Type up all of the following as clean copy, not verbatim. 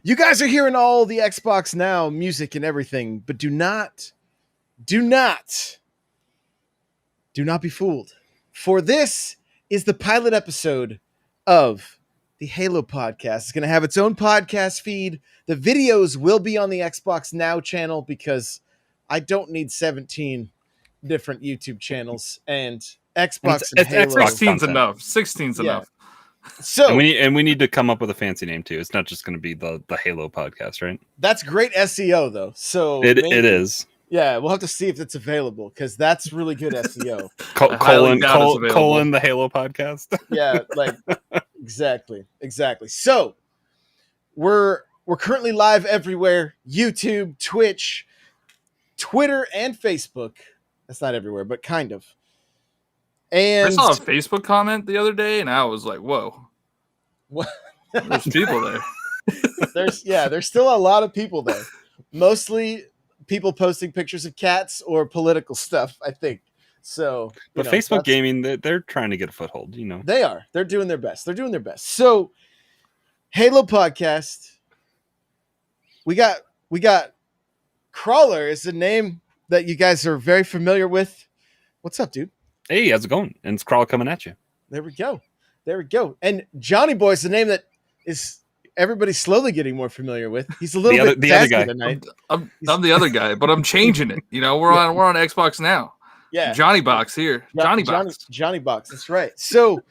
You guys are hearing all the Xbox Now music and everything, but do not be fooled. For this is the pilot episode of the Halo podcast. It's going to have its own podcast feed. The videos will be on the Xbox Now channel because I don't need 17 different YouTube channels and Xbox and Halo. 16's enough. 16's enough. So and we need to come up with a fancy name too. It's not just going to be the Halo podcast, right? That's great SEO though. So it is. Yeah, we'll have to see if it's available because that's really good SEO. colon the Halo podcast. Yeah, like exactly. So we're currently live everywhere: YouTube, Twitch, Twitter, and Facebook. That's not everywhere, but kind of. And I saw a Facebook comment the other day, and I was like, "Whoa, what? There's people there." There's still a lot of people there. Mostly people posting pictures of cats or political stuff, I think. So, but Facebook gaming, they're trying to get a foothold. They are. They're doing their best. So, Halo podcast. We got Crawler is a name that you guys are very familiar with. What's up, dude? Hey, how's it going? And it's Crawler coming at you. There we go. And Johnny Boy is the name that is everybody's slowly getting more familiar with. He's a little bit the other guy. Tonight. I'm the other guy, but I'm changing it. We're on Xbox Now. Yeah, Johnny Box here. Johnny Box. That's right. So,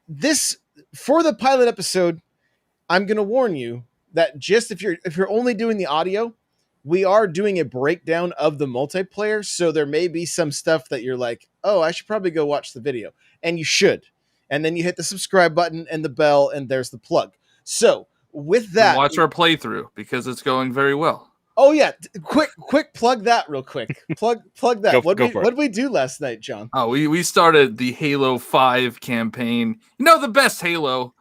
this for the pilot episode, I'm going to warn you that just if you're only doing the audio, we are doing a breakdown of the multiplayer. So there may be some stuff that you're like, oh, I should probably go watch the video, and you should. And then you hit the subscribe button and the bell, and there's the plug. So with that, watch our playthrough because it's going very well. Oh yeah, quick plug that real quick. Plug that. What did we do last night, John? Oh, we started the Halo 5 campaign. The best Halo.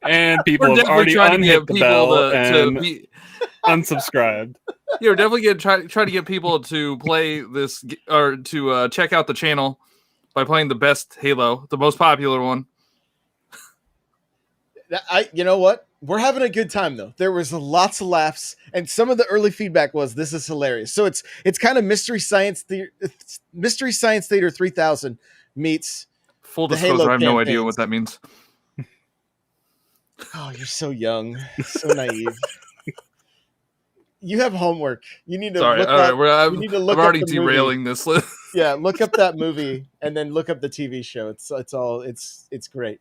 And people have already unhit the bell and unsubscribed. Yeah, we're definitely going to try to get people to play this or to check out the channel by playing the best Halo, the most popular one. You know what? We're having a good time though. There was lots of laughs, and some of the early feedback was this is hilarious. So it's kind of Mystery Science Theater 3000 meets full disclosure. I have no idea what that means. Oh, you're so young, so naive. You have homework. You need to. Sorry, look all up, right. you need to look I'm already up the derailing movie. this list. Yeah, look up that movie and then look up the TV show. It's great.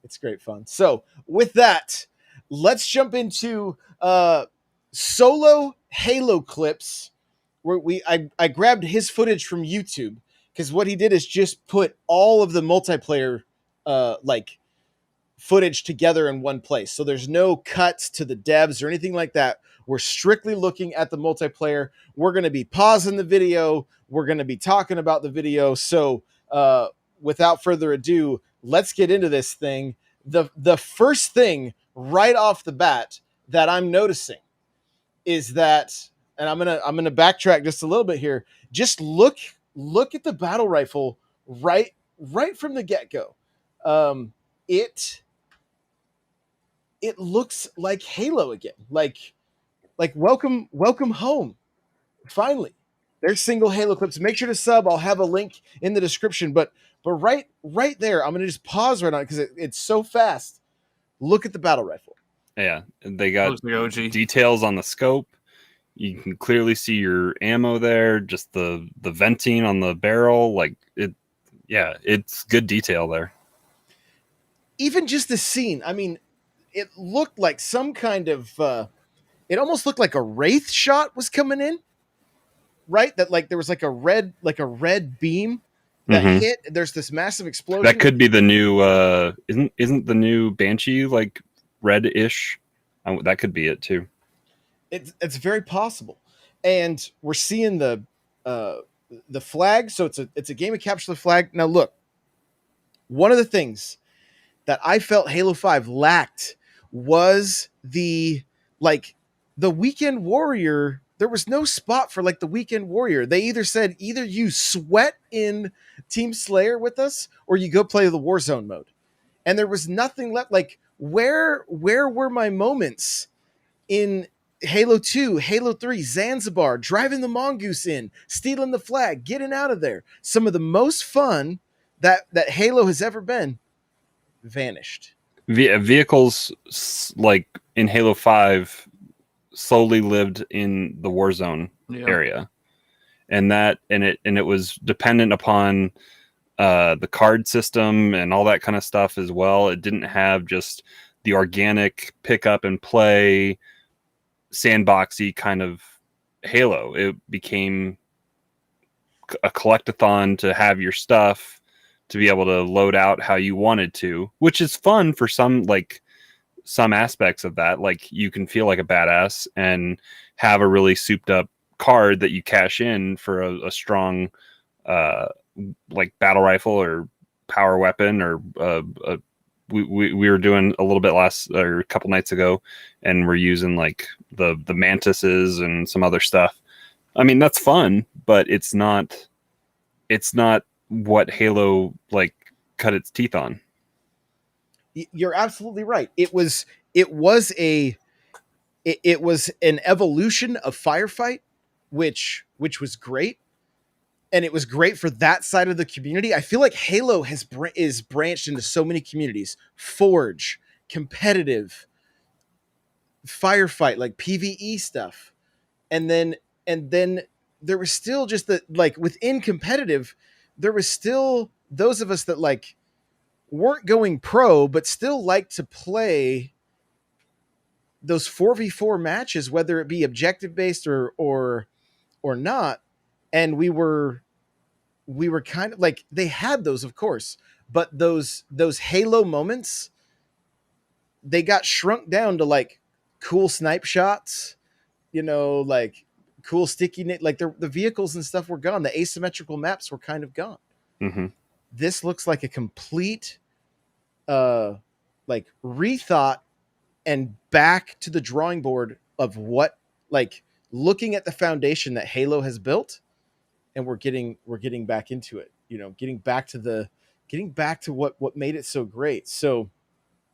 It's great fun. So with that, let's jump into solo Halo clips. Where I grabbed his footage from YouTube because what he did is just put all of the multiplayer footage together in one place. So there's no cuts to the devs or anything like that. We're strictly looking at the multiplayer. We're going to be pausing the video. We're going to be talking about the video. So without further ado, let's get into this thing. The first thing right off the bat that I'm noticing is that, and I'm gonna backtrack just a little bit here. Just look at the battle rifle right from the get-go. It looks like Halo again. Like welcome home. Finally. There's single Halo clips. Make sure to sub. I'll have a link in the description. But right there, I'm gonna just pause right on it because it's so fast. Look at the battle rifle. Yeah, they got the OG details on the scope. You can clearly see your ammo there. Just the venting on the barrel, like it. Yeah, it's good detail there. Even just the scene. I mean, it looked like some kind of. It almost looked like a Wraith shot was coming in. Right, that like there was like a red beam that hit. There's this massive explosion. That could be the new. Isn't the new Banshee like red-ish? That could be it too. It's very possible, and we're seeing the flag. So it's a game of capture the flag. Now look, one of the things that I felt Halo 5 lacked was the Weekend Warrior. There was no spot for like the Weekend Warrior. They either said you sweat in Team Slayer with us or you go play the Warzone mode. and there was nothing left. Like, where were my moments in Halo 2, Halo 3, Zanzibar, driving the Mongoose in, stealing the flag, getting out of there? Some of the most fun that Halo has ever been vanished. Vehicles like in Halo 5 slowly lived in the war zone area, and it was dependent upon the card system and all that kind of stuff as well. It didn't have just the organic pick up and play sandboxy kind of Halo. It became a collectathon to have your stuff, to be able to load out how you wanted to, which is fun for some aspects of that. Like, you can feel like a badass and have a really souped up card that you cash in for a strong like battle rifle or power weapon, or we were doing a little bit a couple nights ago, and we're using like the mantises and some other stuff. I mean, that's fun, but it's not what Halo like cut its teeth on. You're absolutely right. It was an evolution of Firefight, which was great, and it was great for that side of the community. I feel like Halo is branched into so many communities: Forge, competitive, Firefight, like PvE stuff, and then there was still just within competitive, there was still those of us that like weren't going pro, but still like to play those 4v4 matches, whether it be objective based or not. And we were kind of like, they had those, of course, but those Halo moments, they got shrunk down to like cool snipe shots, like cool sticky, like the vehicles and stuff were gone. The asymmetrical maps were kind of gone. Mm-hmm. This looks like a complete like rethought and back to the drawing board of what, like, looking at the foundation that Halo has built, and we're getting back into it, getting back to what made it so great. So,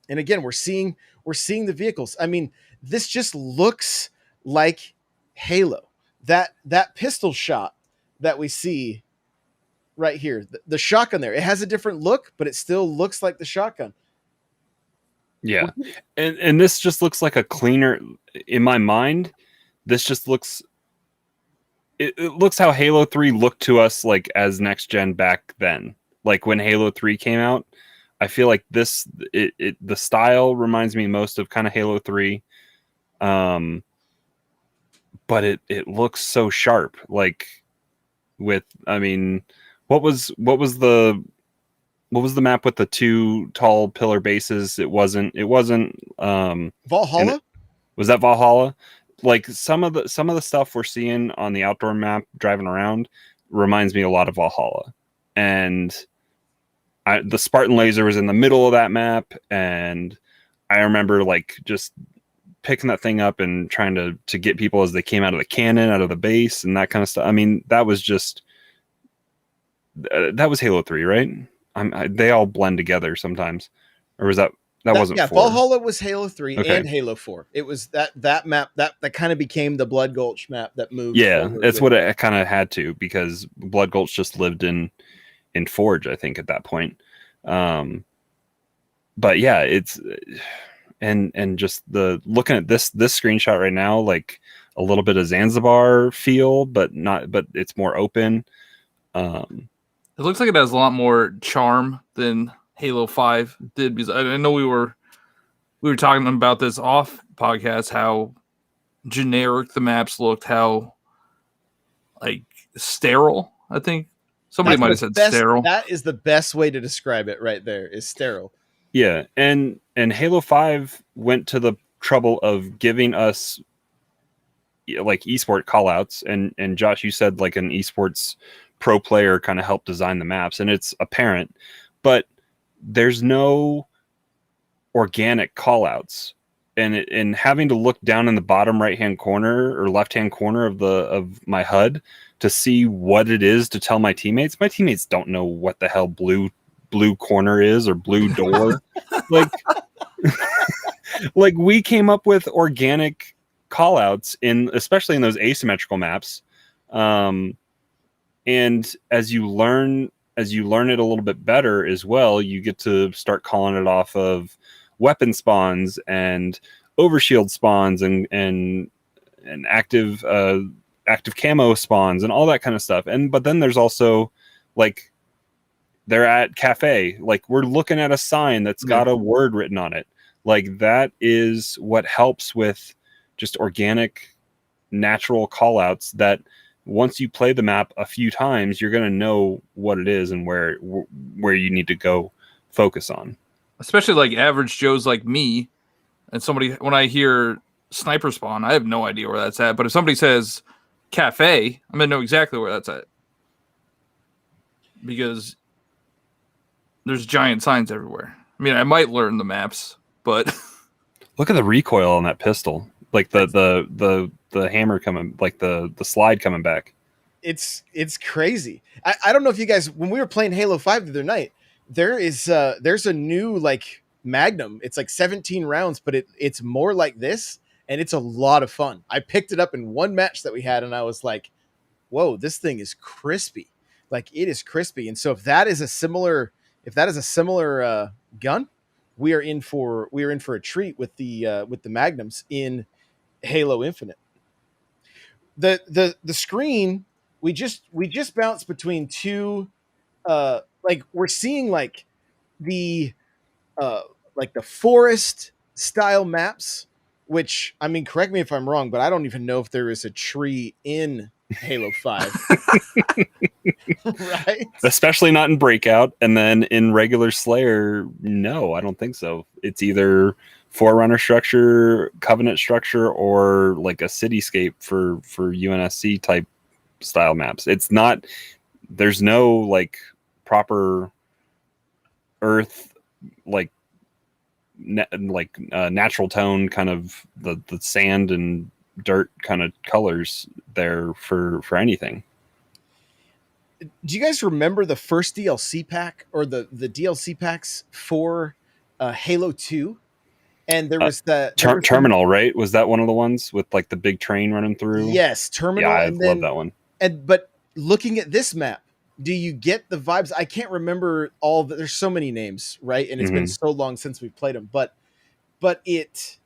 and again, we're seeing the vehicles. I mean, this just looks like Halo. That pistol shot that we see right here, the shotgun there, it has a different look, but it still looks like the shotgun. Yeah. And this just looks like a cleaner, in my mind, this just looks, it looks how Halo 3 looked to us, like, as next gen back then. Like when Halo 3 came out, I feel like the style reminds me most of kind of Halo 3. But it looks so sharp. Like with, I mean, what was the map with the two tall pillar bases? It wasn't Valhalla? Was that Valhalla? Like some of the stuff we're seeing on the outdoor map driving around reminds me a lot of Valhalla. And the Spartan laser was in the middle of that map, and I remember like just picking that thing up and trying to get people as they came out of the cannon, out of the base, and that kind of stuff. I mean, that was just that was Halo 3, right? They all blend together sometimes, or was that wasn't? Yeah, 4? Valhalla was Halo 3 and Halo 4. It was that map that kind of became the Blood Gulch map that moved. Yeah, that's what it kind of had to, because Blood Gulch just lived in Forge, I think, at that point. But yeah, it's and just the looking at this screenshot right now, like a little bit of Zanzibar feel, but it's more open. It looks like it has a lot more charm than Halo 5 did, because I know we were talking about this off podcast, how generic the maps looked, how like sterile. I think somebody might have said sterile. That is the best way to describe it right there, is sterile. Yeah, and Halo 5 went to the trouble of giving us like esport callouts, and Josh, you said like an esports pro player kind of helped design the maps, and it's apparent, but there's no organic callouts, and having to look down in the bottom right hand corner or left hand corner of my HUD to see what it is to tell my teammates. My teammates don't know what the hell blue blue corner is or blue door. Like, like we came up with organic callouts especially in those asymmetrical maps. And as you learn it a little bit better as well, you get to start calling it off of weapon spawns and overshield spawns and active camo spawns and all that kind of stuff. But then there's also like they're at cafe, like we're looking at a sign that's got a word written on it. Like that is what helps with just organic, natural callouts that once you play the map a few times, you're going to know what it is and where you need to go focus on. Especially like average Joes like me and somebody, when I hear sniper spawn, I have no idea where that's at. But if somebody says cafe, I'm going to know exactly where that's at. Because there's giant signs everywhere. I mean, I might learn the maps, but look at the recoil on that pistol. Like the hammer coming, like the slide coming back. It's crazy. I don't know if you guys, when we were playing Halo 5 the other night, there's a new like Magnum. It's like 17 rounds, but it's more like this, and it's a lot of fun. I picked it up in one match that we had, and I was like, whoa, this thing is crispy. Like it is crispy. And so if that is a similar gun, we are in for a treat with the Magnums in Halo Infinite. The screen, we just bounced between two like we're seeing like the forest style maps, which, I mean, correct me if I'm wrong, but I don't even know if there is a tree in Halo 5. Right? Especially not in Breakout, and then in regular Slayer, no, I don't think so. It's either Forerunner structure, Covenant structure, or like a cityscape for UNSC type style maps. It's not, there's no like proper earth like natural tone kind of the sand and dirt kind of colors there for anything. Do you guys remember the first DLC pack or the DLC packs for Halo 2? And there was the Terminal, right? Was that one of the ones with like the big train running through? Yes, Terminal. Yeah, I love that one. But looking at this map, do you get the vibes? I can't remember all the, there's so many names, right? And it's been so long since we've played them, but it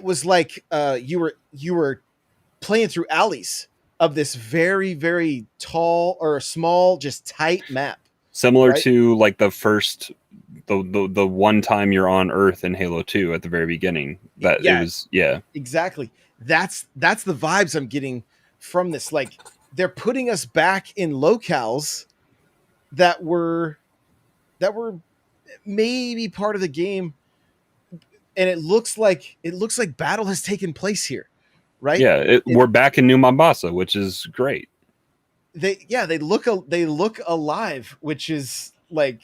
was like you were playing through alleys of this very, very tall or small, just tight map. Similar to like the first, the one time you're on Earth in Halo 2 at the very beginning. That it was, exactly. That's the vibes I'm getting from this. Like they're putting us back in locales that were maybe part of the game, and it looks like battle has taken place here, right? Yeah, we're back in New Mombasa, which is great. They look alive, which is like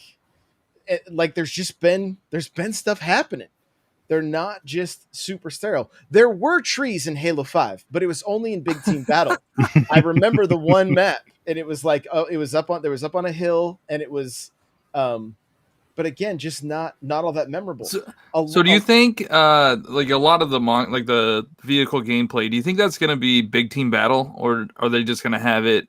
there's been stuff happening. They're not just super sterile. There were trees in Halo 5, but it was only in big team battle. I remember the one map, and it was like, there was up on a hill, and it was but again, just not all that memorable. So do you think like a lot of the vehicle gameplay, do you think that's going to be big team battle, or are they just going to have it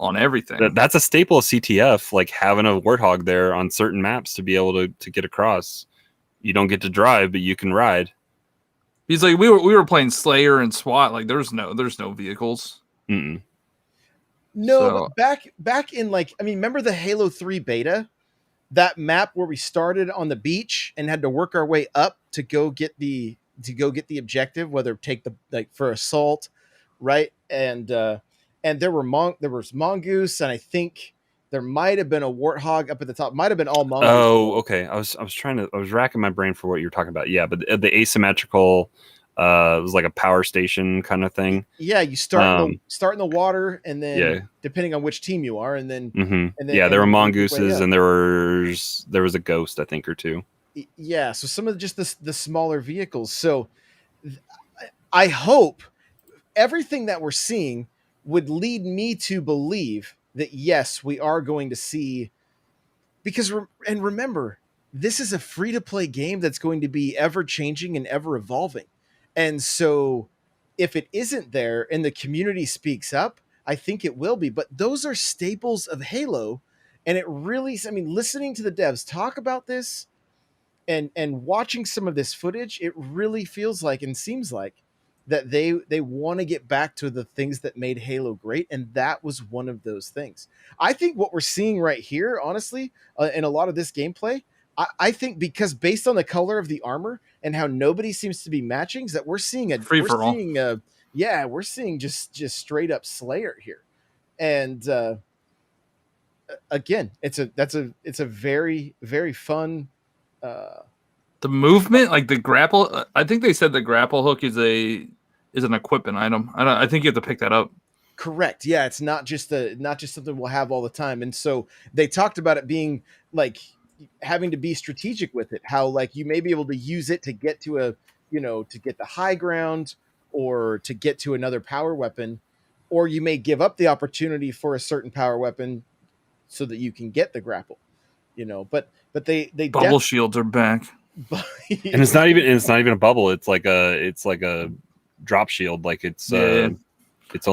on everything? That's a staple of CTF, like having a Warthog there on certain maps to be able to get across. You don't get to drive, but you can ride. He's like, we were playing Slayer and SWAT, like there's no vehicles. Mm-mm. No, but back in like, I mean, remember the Halo 3 beta? That map where we started on the beach and had to work our way up to go get the objective, whether take the like for assault, right? And there was mongoose, and I think there might have been a warthog up at the top. Might have been all mongoose. Oh, okay. I was racking my brain for what you were talking about. Yeah, but the asymmetrical, it was like a power station kind of thing. Yeah, you start in the water, and then depending on which team you are, and then, there were mongooses, and there was a ghost, I think, or two. Yeah, so some of just the smaller vehicles. So I hope everything that we're seeing would lead me to believe that yes, we are going to see because and remember, this is a free to play game that's going to be ever changing and ever evolving. And so if it isn't there and the community speaks up, I think it will be. But those are staples of Halo. And it really, I mean, listening to the devs talk about this and watching some of this footage, it really feels like and seems like that they want to get back to the things that made Halo great, and that was one of those things. I think what we're seeing right here, honestly, in a lot of this gameplay, I think because based on the color of the armor and how nobody seems to be matching, is that we're seeing we're seeing just straight up Slayer here, and again, it's a very, very fun. The movement, like the grapple, I think they said the grapple hook is an equipment item. I think you have to pick that up. Correct. Yeah, it's not just something we'll have all the time. And so they talked about it being like having to be strategic with it. How like you may be able to use it to get to to get the high ground or to get to another power weapon, or you may give up the opportunity for a certain power weapon so that you can get the grapple. But they bubble shields are back. And it's not even a bubble. It's like a drop shield. Like it's only.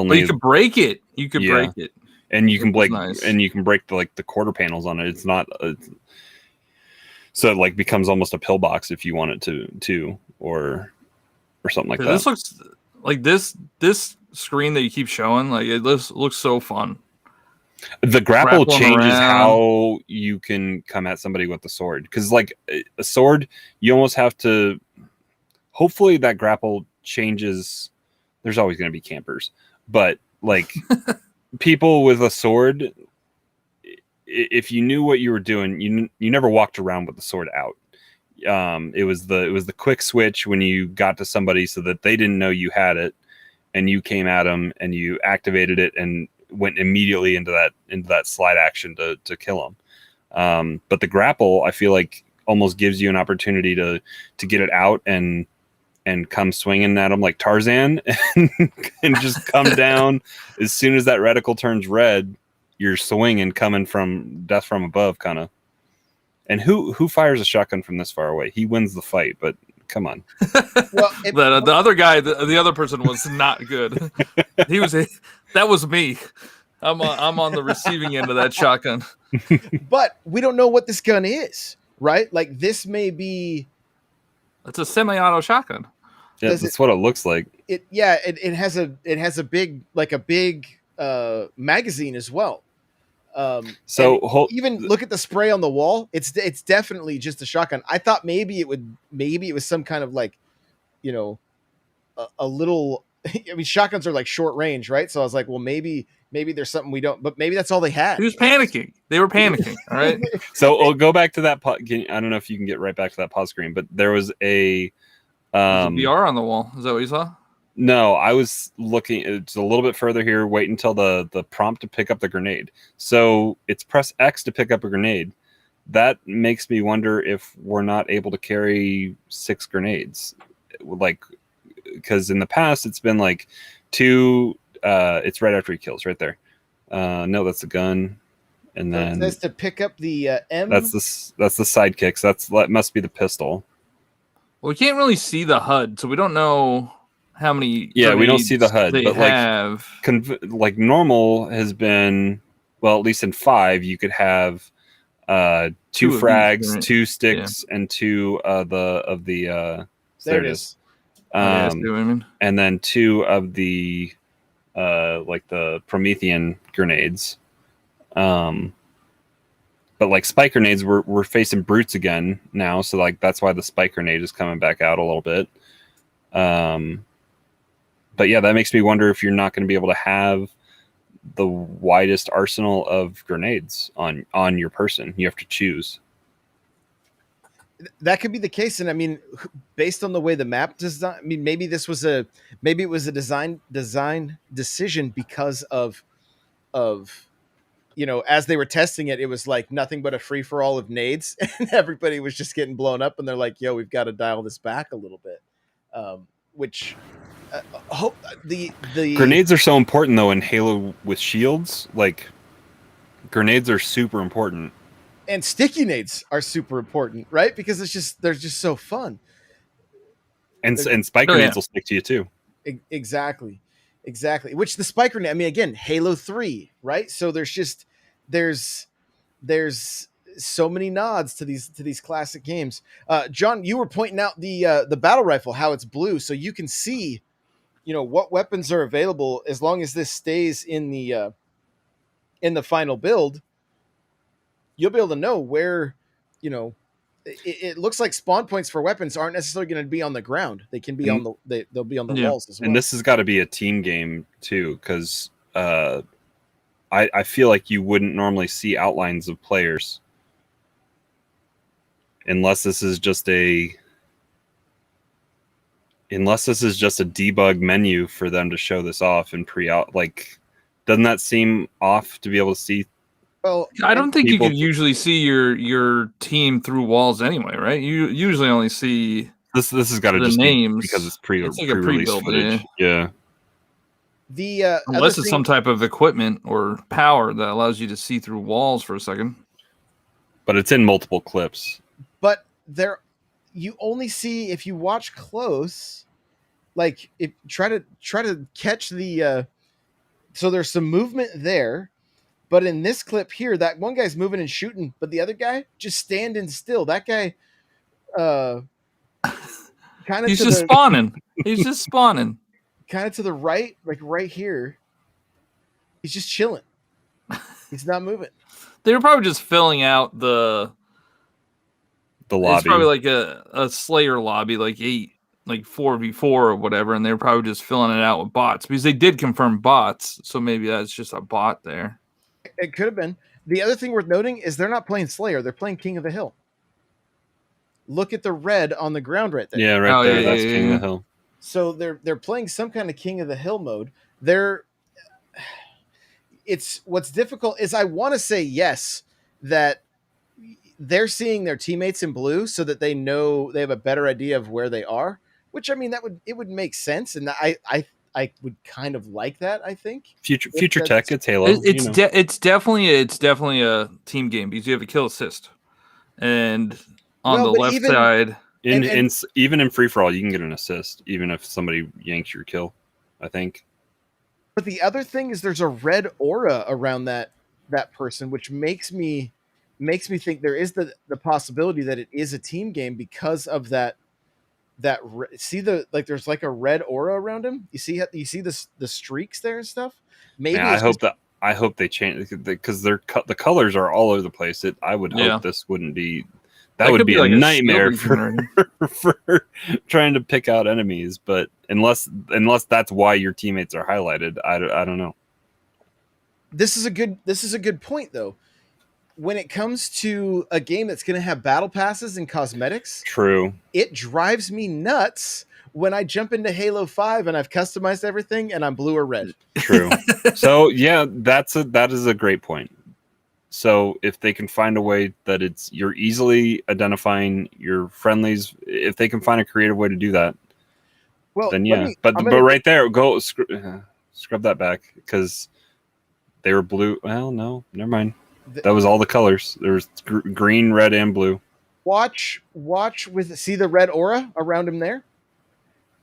But you could break it. Break it, and you can break the quarter panels on it. It's not. So it like becomes almost a pillbox if you want it to or something like that. This looks like this screen that you keep showing. Like it looks so fun. The grapple changes how you can come at somebody with the sword, because like a sword, you almost have to. Hopefully, that grapple changes. There's always going to be campers, but like people with a sword, if you knew what you were doing, you never walked around with the sword out. It was the quick switch when you got to somebody so that they didn't know you had it, and you came at them and you activated it and went immediately into that slide action to kill them. But the grapple, I feel like, almost gives you an opportunity to get it out and come swinging at them like Tarzan and just come down. As soon as that reticle turns red, you're swinging, coming from death from above, kind of. And who fires a shotgun from this far away? He wins the fight, but come on. Well, the other guy, the other person was not good. That was me. I'm on the receiving end of that shotgun. But we don't know what this gun is, right? Like this may be. It's a semi-auto shotgun. Yeah, that's what it looks like. It has a big magazine as well. Even look at the spray on the wall. It's definitely just a shotgun. I thought maybe it was some kind of like, a little. I mean, shotguns are like short range, right? So I was like, well, maybe there's something we don't. But maybe that's all they had. He was panicking. They were panicking. All right. So I'll go back to that. I don't know if you can get right back to that pause screen, but there was a VR on the wall. Is that what you saw? No, I was looking. It's a little bit further here. Wait until the prompt to pick up the grenade. So it's press X to pick up a grenade. That makes me wonder if we're not able to carry 6 grenades, like. Because in the past it's been like 2. It's right after he kills, right there. No, that's the gun, and then it says to pick up the M. That's the sidekicks. That must be the pistol. Well, we can't really see the HUD, so we don't know how many. Yeah, we don't see the HUD, but have. Like normal has been, well, at least in 5, you could have 2 frags, 2 sticks, and 2 of the. There it is. And then 2 of the like the Promethean grenades. But like spike grenades, we're facing brutes again now, so like that's why the spike grenade is coming back out a little bit. But yeah, that makes me wonder if you're not going to be able to have the widest arsenal of grenades on your person. You have to choose. That could be the case, and I mean, based on the way the map design, I mean, maybe it was a design decision because of as they were testing it, it was like nothing but a free for all of nades, and everybody was just getting blown up, and they're like, "Yo, we've got to dial this back a little bit." Which hope the grenades are so important though in Halo with shields. Like grenades are super important. And sticky nades are super important, right? Because they're just so fun. And spike grenades will stick to you too. Exactly. Which the spike grenade, I mean, again, Halo 3, right? So there's so many nods to these classic games. John, you were pointing out the battle rifle, how it's blue, so you can see, what weapons are available as long as this stays in the final build. You'll be able to know where, it looks like spawn points for weapons aren't necessarily going to be on the ground. They can be they'll be on the walls as well. And this has got to be a team game too, because I feel like you wouldn't normally see outlines of players unless this is just a debug menu for them to show this off and pre-out. Like, doesn't that seem off to be able to see? Well, I don't think you could usually see your team through walls anyway, right? You usually only see this has got to just names be because it's pre-release footage. Yeah. Unless it's some type of equipment or power that allows you to see through walls for a second. But it's in multiple clips. But you only see if you watch close. Like, if try to catch the. So there's some movement there. But in this clip here, that one guy's moving and shooting, but the other guy just standing still. That guy, kind of he's just spawning. He's just spawning. Kind of to the right, like right here. He's just chilling. He's not moving. They were probably just filling out the lobby. It's probably like a Slayer lobby, like 4v4 or whatever, and they were probably just filling it out with bots because they did confirm bots. So maybe that's just a bot there. It could have been. The other thing worth noting is they're not playing Slayer. They're playing King of the Hill. Look at the red on the ground right there. Yeah, right there. That's King of the Hill. So they're playing some kind of King of the Hill mode. It's what's difficult is I want to say yes that they're seeing their teammates in blue so that they know they have a better idea of where they are. Which, I mean, it would make sense, and I would kind of like that. I think future tech. It's Halo. It's definitely a team game because you have a kill assist, and on the left side, even in free for all, you can get an assist even if somebody yanks your kill. I think. But the other thing is, there's a red aura around that person, which makes me think there is the possibility that it is a team game because of that. There's like a red aura around him. You see the streaks there and stuff. Maybe I hope they change because the colors are all over the place. I would hope this wouldn't be. That would be like a nightmare for trying to pick out enemies. But unless that's why your teammates are highlighted, I don't know. This is a good point though. When it comes to a game that's going to have battle passes and cosmetics, true, it drives me nuts when I jump into Halo 5 and I've customized everything and I'm blue or red. True. So yeah, that is a great point. So if they can find a way that you're easily identifying your friendlies, if they can find a creative way to do that, well, then yeah. But right there, go scrub that back because they were blue. Well, no, never mind. That was all the colors. There was green, red, and blue. Watch see the red aura around him there?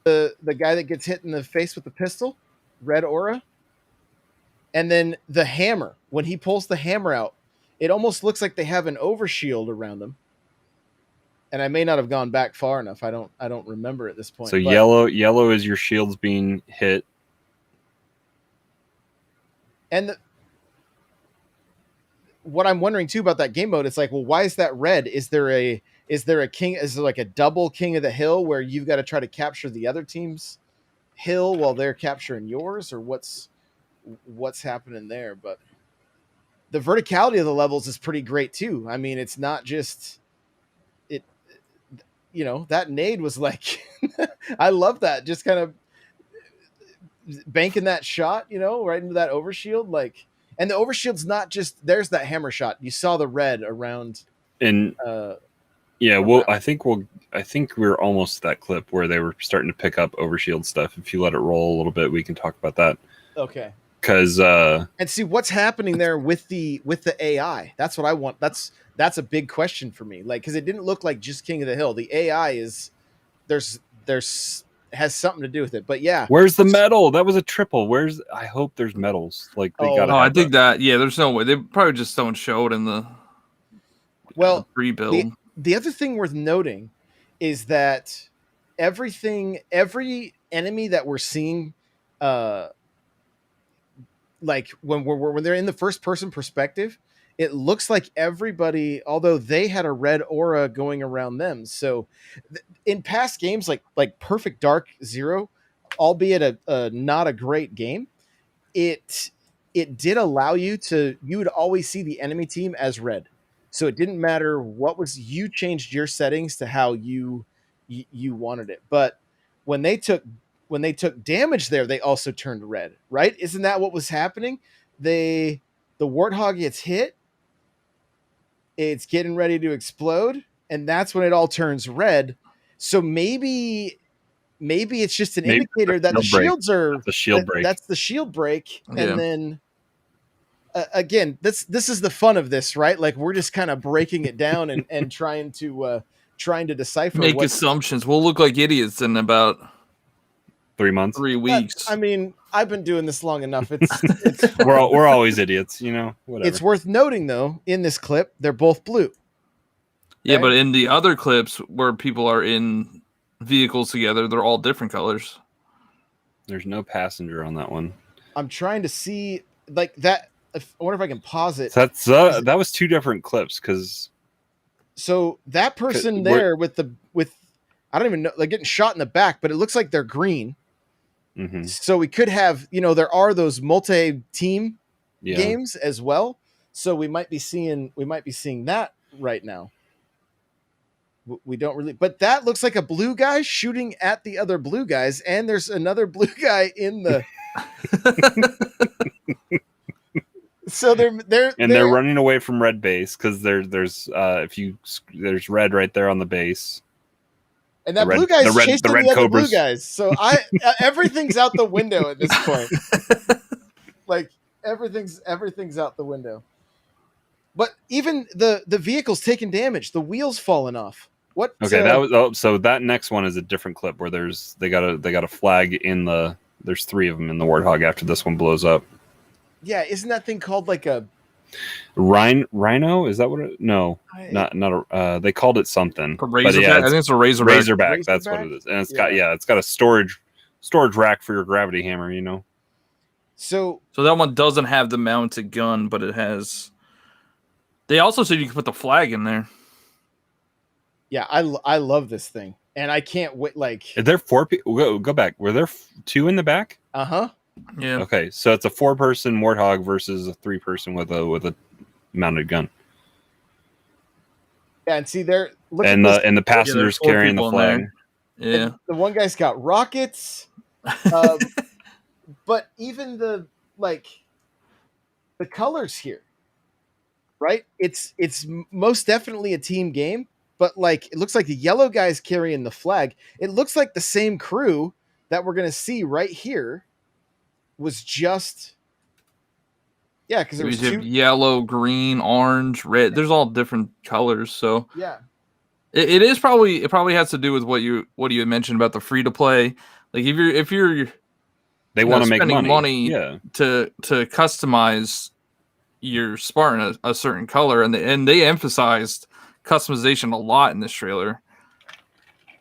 The guy that gets hit in the face with the pistol, red aura. And then the hammer. When he pulls the hammer out, it almost looks like they have an overshield around them. And I may not have gone back far enough. I don't remember at this point. So yellow is your shields being hit. And what I'm wondering too about that game mode, it's like, well, why is that red? Is there like a double King of the Hill where you've got to try to capture the other team's hill while they're capturing yours, or what's happening there? But the verticality of the levels is pretty great too. I mean, it's not just that nade was like, I love that. Just kind of banking that shot, right into that overshield, like. And the overshield's not just there's that hammer shot. You saw the red around. And I think we're almost that clip where they were starting to pick up overshield stuff. If you let it roll a little bit, we can talk about that. Okay. because and see what's happening there with the AI. That's what I want. That's a big question for me. Like, because it didn't look like just King of the Hill. The AI is there's has something to do with it. But yeah, where's the medal? That was a triple. I hope there's medals. Like they gotta. Oh, I think that. Yeah, there's no way. They probably just don't show it in the pre-build. The other thing worth noting is that every enemy that we're seeing, like when they're in the first person perspective, it looks like everybody, although they had a red aura going around them. So in past games like Perfect Dark Zero, albeit a not a great game, it did allow you would always see the enemy team as red. So it didn't matter you changed your settings to how you wanted it. But when they took damage there, they also turned red, right? Isn't that what was happening? The Warthog gets hit, it's getting ready to explode, and that's when it all turns red. So maybe it's just an indicator that the shields are the shield break. That's the shield break. Yeah. And then again, this is the fun of this, right? Like we're just kind of breaking it down and trying to decipher, make assumptions. We'll look like idiots in about 3 months, 3 weeks. I mean, I've been doing this long enough. It's we're always idiots, you know. Whatever. It's worth noting though, in this clip, they're both blue. Yeah, but in the other clips where people are in vehicles together, they're all different colors. There's no passenger on that one. I'm trying to see like that. I wonder if I can pause it. That's that was 2 different clips because. So that person there with I don't even know, like getting shot in the back, but it looks like they're green. Mm-hmm. So we could have, there are those multi-team games as well. So we might be seeing that right now. We don't really, but that looks like a blue guy shooting at the other blue guys, and there's another blue guy in the. So they're running away from red base because there's red right there on the base. And that blue guy's chasing the other blue guys. So everything's out the window at this point. Like everything's out the window. But even the vehicle's taking damage. The wheels falling off. What? Okay, so that next one is a different clip where they got a flag in the. There's 3 of them in the Warthog after this one blows up. Yeah, isn't that thing called like a Rhino? Is that what it? No, not a. They called it something. Razorback. I think it's a Razorback. Razorback. That's what it is, and it's got a storage rack for your gravity hammer. You know. So that one doesn't have the mounted gun, but it has. They also said you could put the flag in there. Yeah, I love this thing, and I can't wait. Like, are there 4 people? Go back. Were there 2 in the back? Yeah. Okay, so it's a 4-person Warthog versus a 3-person with a mounted gun. Yeah, and see there. And the passengers carrying the flag. Yeah. And the one guy's got rockets. But even the colors here, right? It's most definitely a team game. But it looks like the yellow guy's carrying the flag. It looks like the same crew that we're gonna see right here. Was just because there was 2 yellow, green, orange, red. There's all different colors, so yeah, it probably has to do with what you had mentioned about the free to play. Like if you're they want to make money to customize your Spartan a certain color, and they emphasized customization a lot in this trailer.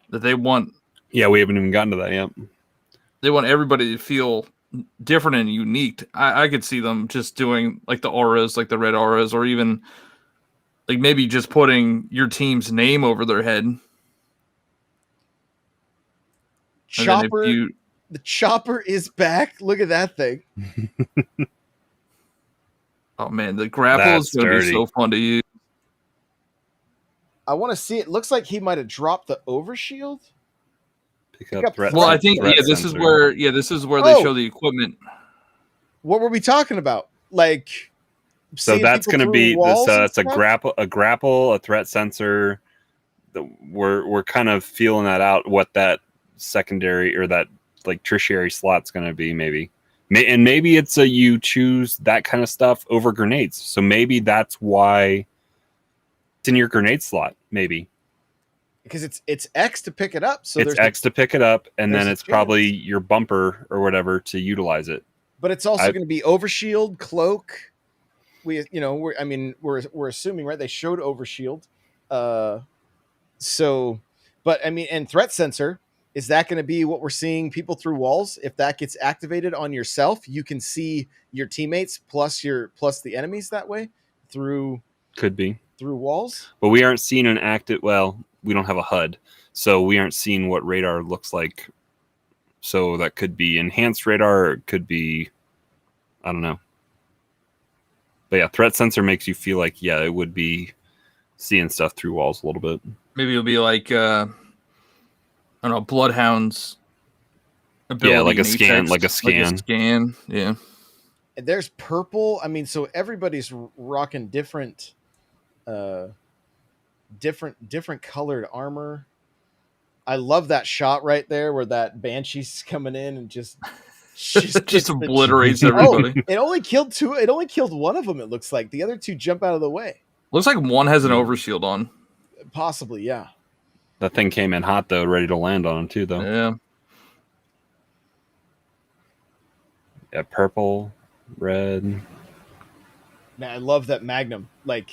That they want. Yeah, we haven't even gotten to that yet. They want everybody to feel different and unique. I could see them just doing like the auras, like the red auras, or even like maybe just putting your team's name over their head. Chopper, the chopper is back. Look at that thing. Oh man, the grapple is going to be so fun to use. I want to see it. Looks like he might have dropped the overshield. Well, I think this is where they show the equipment. What were we talking about? So that's going to be this. It's a grapple, a threat sensor. We're kind of feeling that out. What that secondary or that tertiary slot's going to be? Maybe And maybe it's you choose that kind of stuff over grenades. So maybe that's why it's in your grenade slot. Maybe because it's X to pick it up. So it's there's X to pick it up, and then it's chance. probably your bumper or whatever to utilize it. But it's also going to be overshield, cloak. We're assuming, right? They showed overshield. And threat sensor, is that going to be what we're seeing people through walls? If that gets activated on yourself, you can see your teammates plus the enemies that way could be through walls. But we aren't seeing an active. Well, we don't have a HUD, so we aren't seeing what radar looks like. So that could be enhanced radar, or it could be, I don't know. But yeah, threat sensor makes you feel like, yeah, it would be seeing stuff through walls a little bit. Maybe it'll be like, I don't know, Bloodhound's ability. Yeah, like a scan, Like a scan, yeah. And there's purple. I mean, so everybody's rocking different colored armor. I love that shot right there where that Banshee's coming in and just obliterates everybody. It only killed two. It only killed one of them. It looks like the other two jump out of the way. Looks like one has an overshield on. Possibly, yeah. That thing came in hot though, ready to land on him too, though. Yeah. Yeah, purple, red. Man, I love that Magnum. Like,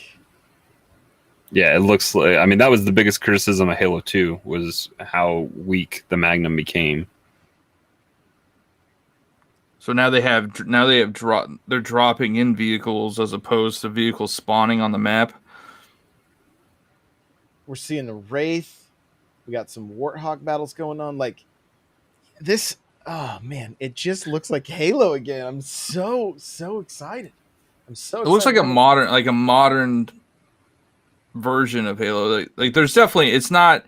yeah, it looks like. I mean, that was the biggest criticism of Halo 2 was how weak the Magnum became. So now they're dropping in vehicles as opposed to vehicles spawning on the map. We're seeing a Wraith. We got some Warthog battles going on. Like this, oh man, it just looks like Halo again. I'm so excited. It looks like a modern version of Halo. Like there's definitely, it's not,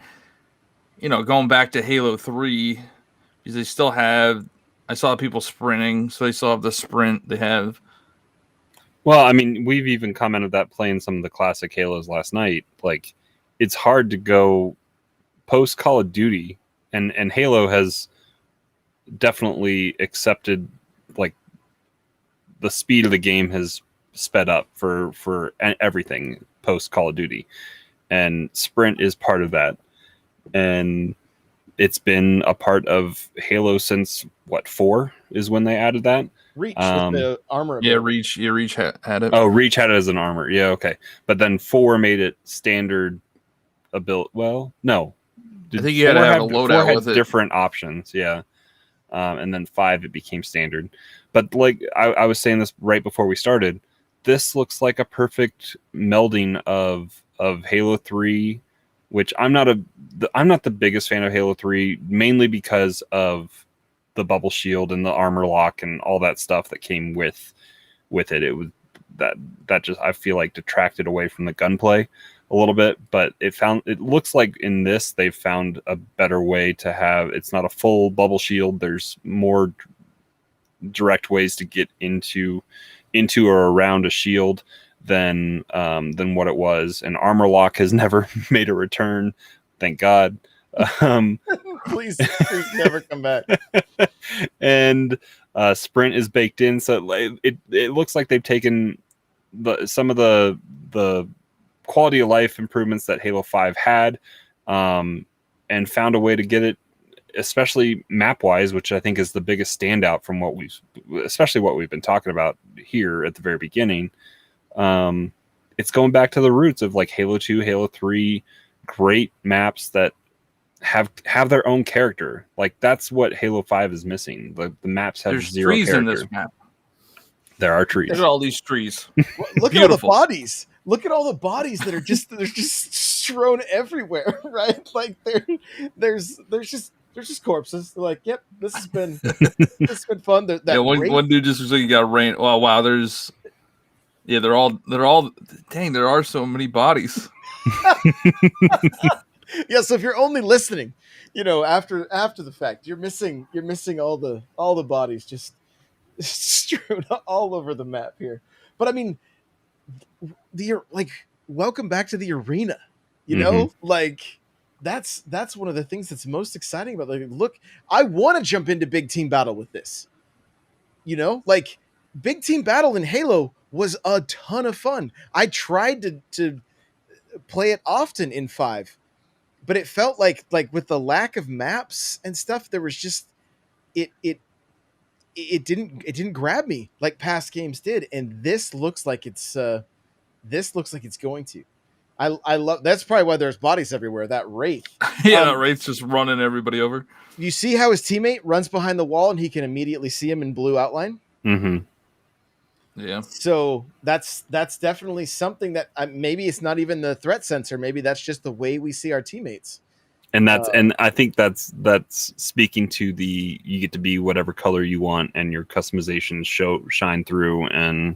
going back to Halo 3 because they still have. I saw people sprinting, so they still have the sprint. They have. Well, I mean, we've even commented that playing some of the classic Halos last night. Like, it's hard to go post Call of Duty, and Halo has definitely accepted, like, the speed of the game has sped up for everything post Call of Duty, and sprint is part of that, and it's been a part of Halo since 4 is when they added that. Reach with the armor. Ability. Reach had it. Oh, Reach had it as an armor. Yeah, okay. But then 4 made it standard ability. Well, no. I think you had to have a loadout with it. Different options, yeah. And then 5 it became standard. But like I was saying this right before we started, this looks like a perfect melding of Halo 3, which I'm not the biggest fan of Halo 3, mainly because of the bubble shield and the armor lock and all that stuff that came with it. It was that just, I feel like, detracted away from the gunplay a little bit, but it looks like in this they've found a better way to have, it's not a full bubble shield. There's more direct ways to get into or around a shield than what it was. And armor lock has never made a return, thank God. Please never come back. And sprint is baked in, so it looks like they've taken some of the quality of life improvements that Halo 5 had, and found a way to get it, especially map wise, which I think is the biggest standout from what we've been talking about here at the very beginning. It's going back to the roots of like Halo 2, Halo 3, great maps that have their own character. Like that's what Halo 5 is missing. The maps have There's zero trees character. in this map. There are trees. Look at all these trees. Look at all the bodies. Look at all the bodies that are just strewn everywhere, right? Like there's just corpses. They're like, yep, this has been fun. One dude just was like, you got rain. Oh wow, they're all dang, there are so many bodies. Yeah, so if you're only listening, after the fact, you're missing all the bodies just strewn all over the map here. But I mean, welcome back to the arena. Like that's one of the things that's most exciting about. Like, look, I want to jump into big team battle with this. You know, like big team battle in Halo was a ton of fun. I tried to play it often in 5, but it felt like with the lack of maps and stuff, there was just it didn't grab me like past games did, and this looks like it's going to. I love, that's probably why there's bodies everywhere. That Wraith, That Wraith's just running everybody over. you see how his teammate runs behind the wall and he can immediately see him in blue outline. Mm-hmm. Yeah. So that's definitely something that maybe it's not even the threat sensor. Maybe that's just the way we see our teammates. And and I think that's speaking to you get to be whatever color you want, and your customizations shine through. And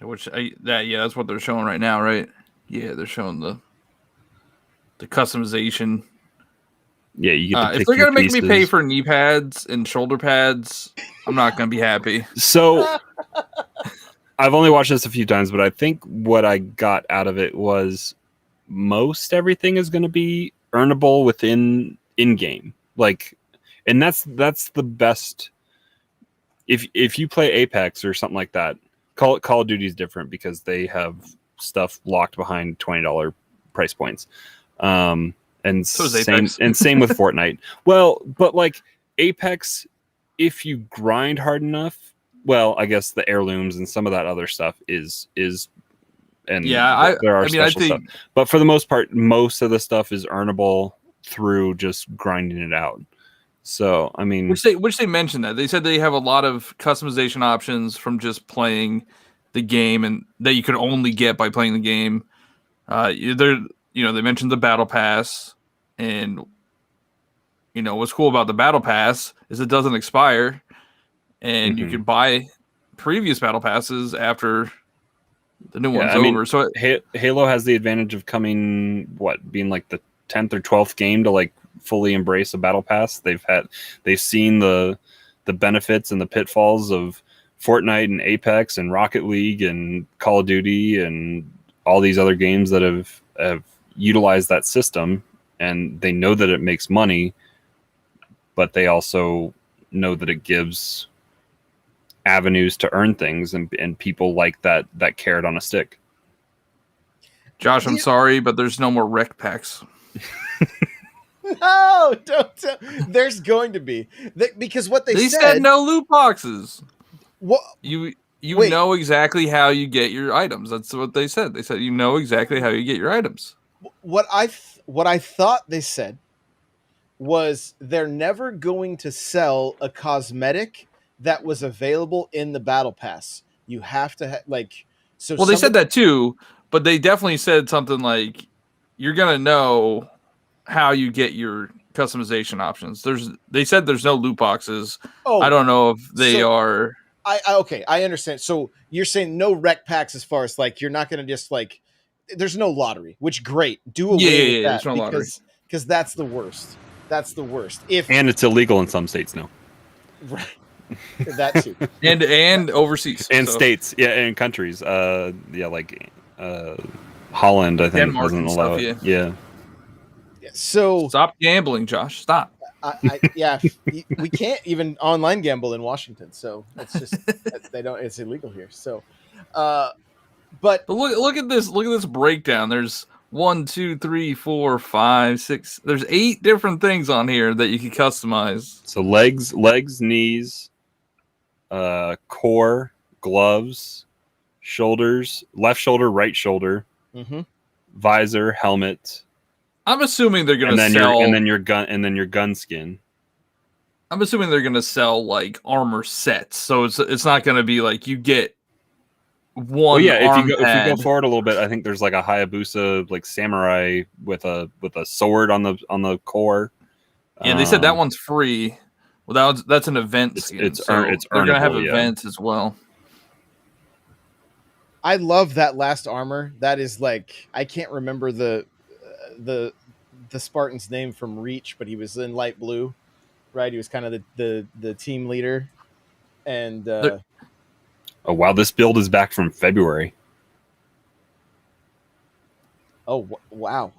that's what they're showing right now, right? Yeah, they're showing the customization. Yeah, you get to pick if they're your gonna make pieces. me pay for knee pads and shoulder pads, I'm not gonna be happy. So I've only watched this a few times, but I think what I got out of it was most everything is going to be earnable within in-game. Like, and that's the best. If you play Apex or something like that, Call of Duty is different because they have stuff locked behind $20 price points. And So is same Apex. and same with Fortnite. Well, but like Apex, if you grind hard enough, well, I guess the heirlooms and some of that other stuff is and yeah, there are I special think stuff. But for the most part, most of the stuff is earnable through just grinding it out. So I mean, which they mentioned that they said they have a lot of customization options from just playing the game, and that you could only get by playing the game. They mentioned the battle pass, and what's cool about the battle pass is it doesn't expire, and you can buy previous battle passes after the new one's over. So Halo has the advantage of being like the 10th or 12th game to like fully embrace a battle pass. They've seen the benefits and the pitfalls of Fortnite and Apex and Rocket League and Call of Duty and all these other games that have utilized that system, and they know that it makes money, but they also know that it gives avenues to earn things and people like that carrot on a stick. Josh, I'm sorry, but there's no more rec packs. No, don't tell. There's going to be, because what they said no loot boxes. What you know exactly how you get your items. That's what they said. They said you know exactly how you get your items. What I thought they said was they're never going to sell a cosmetic that was available in the battle pass. You have to so. Well, they said that too, but they definitely said something like you're gonna know how you get your customization options. They said there's no loot boxes. Oh, I don't know if they are. Okay, I understand. So you're saying no rec packs as far as like you're not gonna just like there's no lottery, which great. Do away with that no because that's the worst. That's the worst. And it's illegal in some states now. Right. That too. and overseas. And states, and countries. Like Holland, I think, Denmark doesn't allow it. Yeah. So stop gambling, Josh. Stop. We can't even online gamble in Washington, so it's just it's illegal here. So but look at this breakdown. There's 1, 2, 3, 4, 5, 6. There's 8 different things on here that you can customize. So legs, knees, core, gloves, shoulders, left shoulder, right shoulder, visor, helmet. I'm assuming they're gonna sell, and then your gun skin. I'm assuming they're gonna sell like armor sets, so it's not gonna be like you get one. If you go forward a little bit, I think there's like a Hayabusa like samurai with a sword on the core. Yeah, they said that one's free. Well, that's an event skin. It's they're gonna have events as well. I love that last armor. That is like I can't remember the Spartan's name from Reach, but he was in light blue, right? He was kind of the team leader, and oh wow, this build is back from February. Oh wow,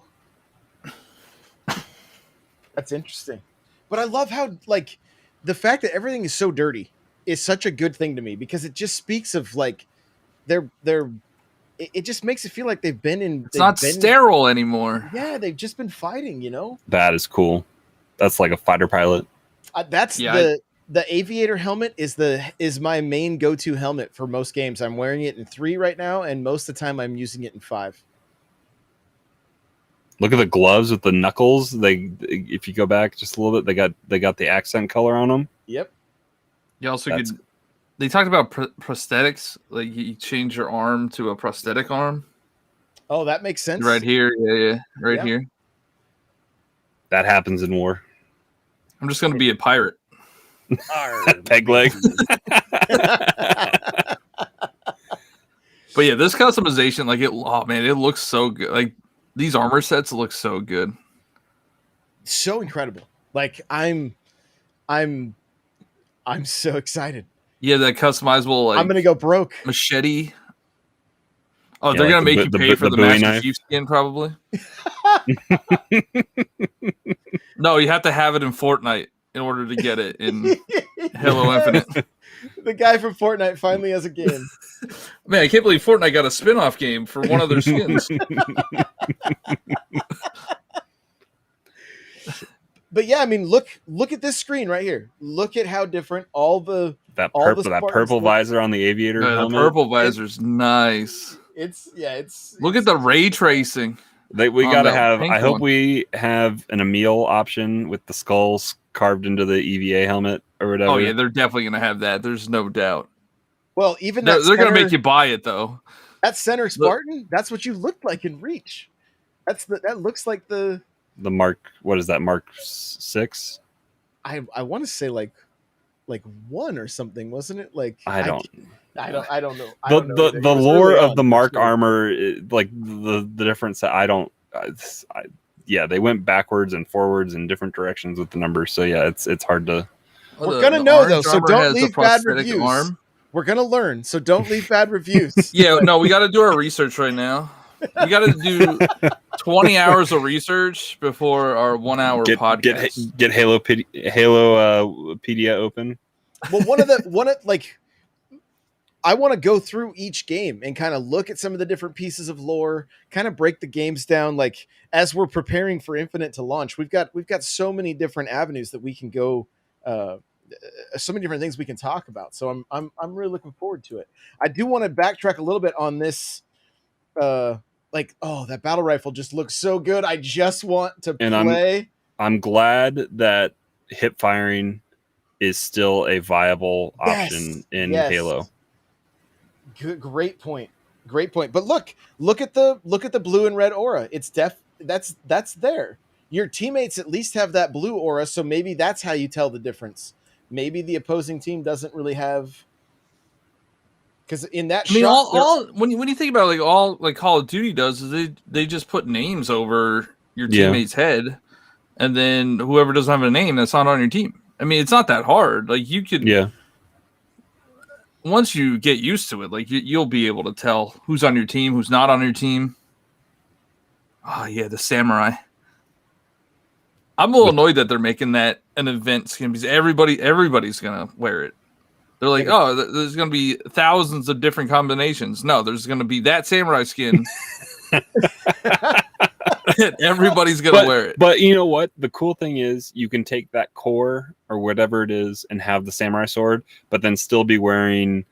that's interesting. But I love how like the fact that everything is so dirty is such a good thing to me, because it just speaks of like it just makes it feel like they've been in. It's not sterile anymore. Yeah, they've just been fighting. That is cool. That's like a fighter pilot. The aviator helmet is my main go-to helmet for most games. I'm wearing it in 3 right now, and most of the time I'm using it in 5. Look at the gloves with the knuckles. If you go back just a little bit, they got the accent color on them. Yep. You also they talked about prosthetics, like you change your arm to a prosthetic arm. Oh, that makes sense. Right here, yeah, right here. That happens in war. I'm just going to be a pirate. Peg leg. But yeah, this customization, like it looks so good. Like these armor sets look so good. So incredible. Like I'm so excited. Yeah, that customizable. Like, I'm gonna go broke. Machete. Oh, they're gonna make you pay for the Master Chief skin, probably. No, you have to have it in Fortnite in order to get it in Halo Infinite. The guy from Fortnite finally has a game. Man, I can't believe Fortnite got a spin-off game for one of their skins. But yeah, I mean, look at this screen right here. Look at how different that purple visor on the aviator helmet. The purple visor's nice. It's look at the ray tracing. We gotta have. I hope we have an Emil option with the skulls carved into the EVA helmet or whatever. Oh yeah, they're definitely gonna have that. There's no doubt. Well, even they're gonna make you buy it though. That center Spartan, that's what you looked like in Reach. That looks like the Mark. What is that? Mark 6? I want to say like 1 or something, wasn't it? Like I don't know. The lore of the Mark armor, like the difference. They went backwards and forwards in different directions with the numbers. So yeah, it's hard to. We're gonna know though, so don't leave bad reviews. We're gonna learn, so don't leave bad reviews. Yeah, no, we got to do our research right now. We got to do 20 hours of research before our 1 hour podcast. Get Halopedia open. Well, I want to go through each game and kind of look at some of the different pieces of lore, kind of break the games down. Like as we're preparing for Infinite to launch, we've got so many different avenues that we can go, so many different things we can talk about. So I'm really looking forward to it. I do want to backtrack a little bit on this. That battle rifle just looks so good. I just want to play. I'm glad that hip firing is still a viable option in Halo. Great point. But look at the blue and red aura. It's that's there. Your teammates at least have that blue aura, so maybe that's how you tell the difference. Maybe the opposing team doesn't really have. Because in that when you think about it, all Call of Duty does is they just put names over your teammate's head, and then whoever doesn't have a name, that's not on your team. I mean, it's not that hard. Like you could, once you get used to it, like you'll be able to tell who's on your team, who's not on your team. Oh yeah, the samurai. I'm a little annoyed that they're making that an event skin because everybody's gonna wear it. They're like, oh, there's going to be thousands of different combinations. No, there's going to be that samurai skin. Everybody's going to wear it. But you know what? The cool thing is you can take that core or whatever it is and have the samurai sword, but then still be wearing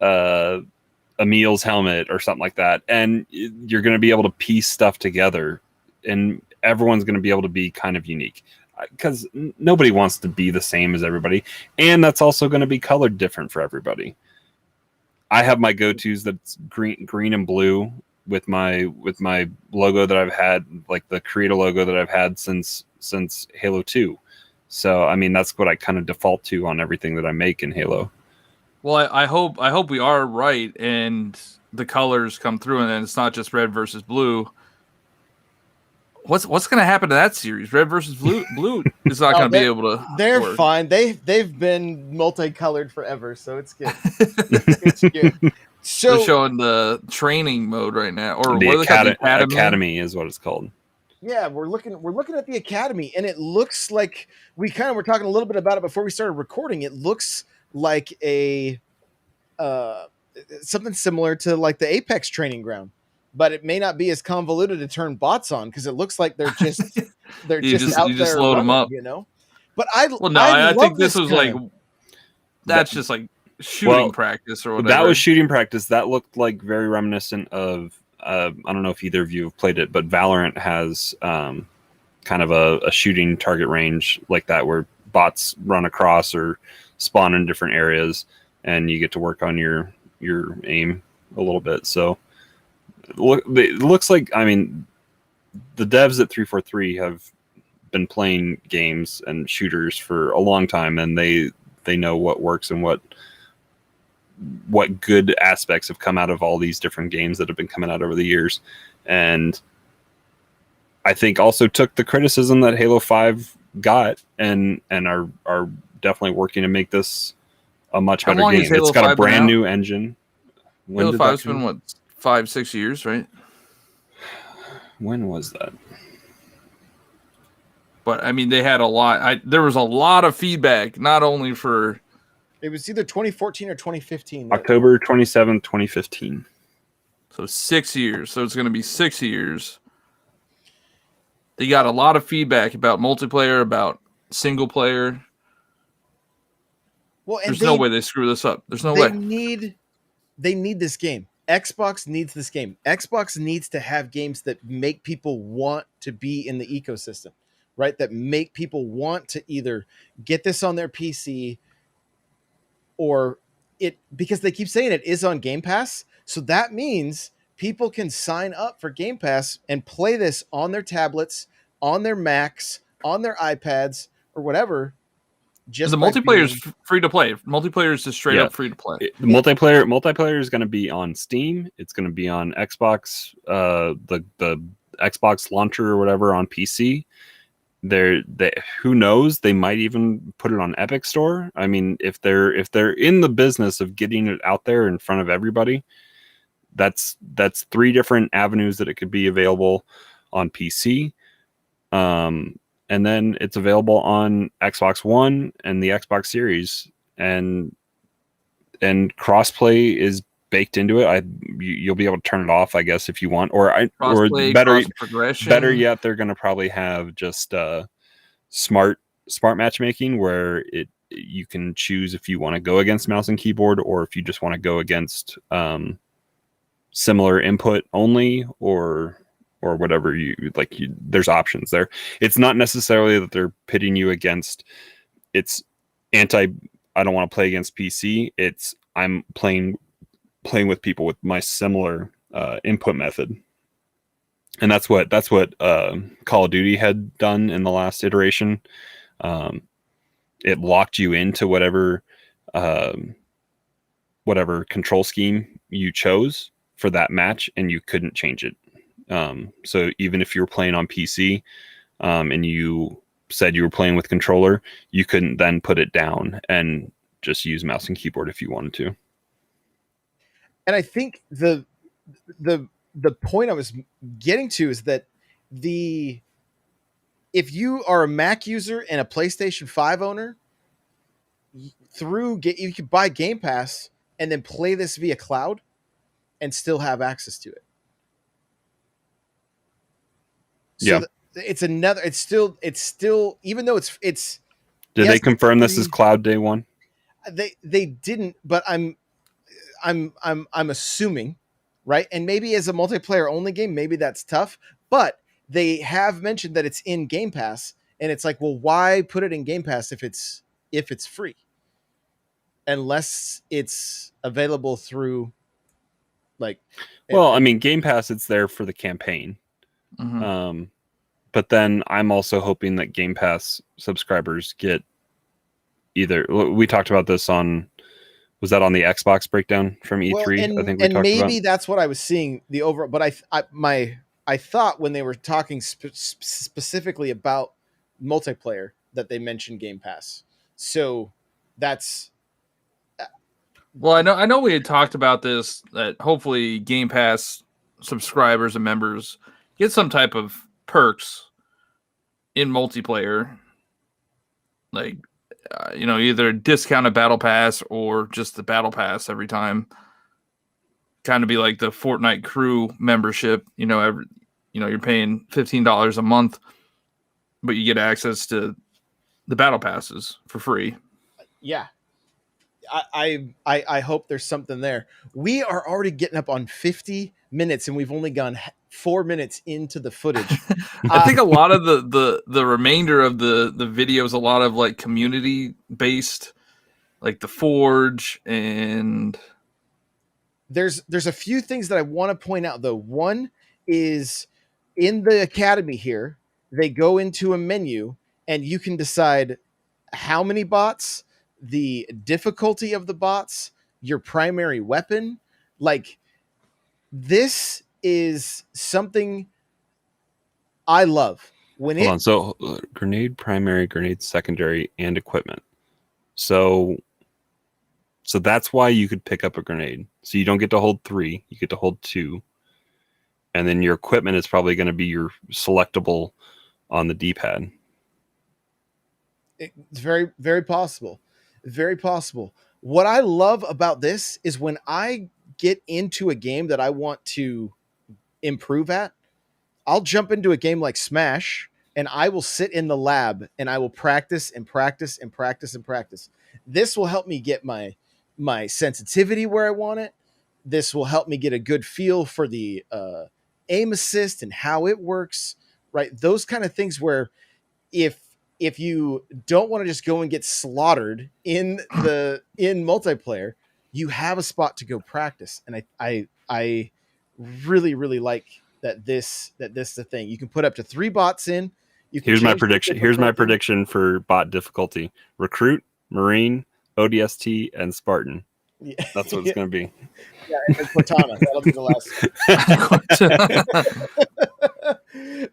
Emil's helmet or something like that. And you're going to be able to piece stuff together, and everyone's going to be able to be kind of unique. Because nobody wants to be the same as everybody, and that's also going to be colored different for everybody. I have my go-tos that's green and blue with my logo that I've had, like the Creator logo that I've had since Halo 2. So I mean that's what I kind of default to on everything that I make in Halo. Well, I hope we are right and the colors come through, and then it's not just red versus blue. What's going to happen to that series? Red versus blue is not going to be able to. They're work. Fine. They've been multicolored forever, so it's good. It's good. So they're showing the training mode right now, or the Academy is what it's called. Yeah, we're looking at the academy, and it looks like we kind of were talking a little bit about it before we started recording. It looks like a something similar to like the Apex training ground, but it may not be as convoluted to turn bots on because it looks like they're just You out just there load running, them up. you know. But I I love think this was like kinda. that's just like shooting practice or whatever. That was shooting practice. That looked like very reminiscent of I don't know if either of you have played it, but Valorant has kind of a shooting target range like that where bots run across or spawn in different areas and you get to work on your aim a little it. So it looks like, I mean, the devs at 343 have been playing games and shooters for a long time, and they know what works and what good aspects have come out of all these different games that have been coming out over the years. And I think also took the criticism that Halo 5 got and are definitely working to make this a much better game. It's got a brand new engine. Halo 5's been what, 5-6 years, right? When was that? But I mean, they had a lot. There was a lot of feedback, not only for. It was either 2014 or 2015. October 27th, 2015. So 6 years. So it's going to be 6 years. They got a lot of feedback about multiplayer, about single player. Well, and there's no way they screw this up. There's no way. They need this game. Xbox needs this game. Xbox needs to have games that make people want to be in the ecosystem, right? That make people want to either get this on their PC or it, because they keep saying it is on Game Pass. So that means people can sign up for Game Pass and play this on their tablets, on their Macs, on their iPads, or whatever. Just the multiplayer is free to play. Multiplayer is just straight up free to play. The multiplayer is going to be on Steam. It's going to be on Xbox, the Xbox launcher or whatever on PC. Who knows? They might even put it on Epic Store. I mean, if they're in the business of getting it out there in front of everybody, that's 3 different avenues that it could be available on PC. And then it's available on Xbox One and the Xbox Series, and crossplay is baked into it. You'll be able to turn it off, I guess, if you want, or better yet, they're going to probably have just smart matchmaking where you can choose if you want to go against mouse and keyboard or if you just want to go against similar input only or whatever there's options there. It's not necessarily that they're pitting you against I don't want to play against PC. It's I'm playing with people with my similar input method. And that's what Call of Duty had done in the last iteration. It locked you into whatever control scheme you chose for that match, and you couldn't change it. So even if you were playing on PC and you said you were playing with controller, you couldn't then put it down and just use mouse and keyboard if you wanted to. And I think the point I was getting to is that if you are a Mac user and a PlayStation 5 owner, you could buy Game Pass and then play this via cloud and still have access to it. So it's still even though it's did they confirm this is cloud day one? They didn't, but I'm assuming, right? And maybe as a multiplayer only game, maybe that's tough, but they have mentioned that it's in Game Pass, and it's like, well, why put it in Game Pass if it's free? Unless it's available through I mean, Game Pass, it's there for the campaign. Mm-hmm. But then I'm also hoping that Game Pass subscribers get either. We talked about this was that on the Xbox breakdown from E3? Well, I think we talked maybe about. That's what I was seeing the overall. But I thought when they were talking specifically about multiplayer that they mentioned Game Pass. So that's. Well, I know we had talked about this, that hopefully Game Pass subscribers and members get some type of perks in multiplayer, like either a discounted battle pass or just the battle pass every time. Kind of be like the Fortnite crew membership. You're paying $15 a month, but you get access to the battle passes for free. Yeah. I hope there's something there. We are already getting up on 50 minutes and we've only gone 4 minutes into the footage. I think a lot of the remainder of the video is a lot of like community based, like the Forge, and there's a few things that I want to point out though. One is in the academy here, they go into a menu and you can decide how many bots, the difficulty of the bots, your primary weapon. Like, this is something I love. Hold on. So grenade primary, grenade secondary, and equipment. So that's why you could pick up a grenade. So you don't get to hold 3, you get to hold 2. And then your equipment is probably going to be your selectable on the D-pad. It's very, very possible. Very possible. What I love about this is when I get into a game that I want to improve at, I'll jump into a game like Smash and I will sit in the lab and I will practice and practice and practice and practice. This will help me get my sensitivity where I want it. This will help me get a good feel for the aim assist and how it works, right? Those kind of things where if you don't want to just go and get slaughtered in multiplayer, you have a spot to go practice. And I really, really like that this is the thing. You can put up to 3 bots in. Here's my prediction. Here's my prediction for bot difficulty: Recruit, Marine, ODST, and Spartan. Yeah. That's what it's going to be. Yeah, and Cortana. That'll be the last.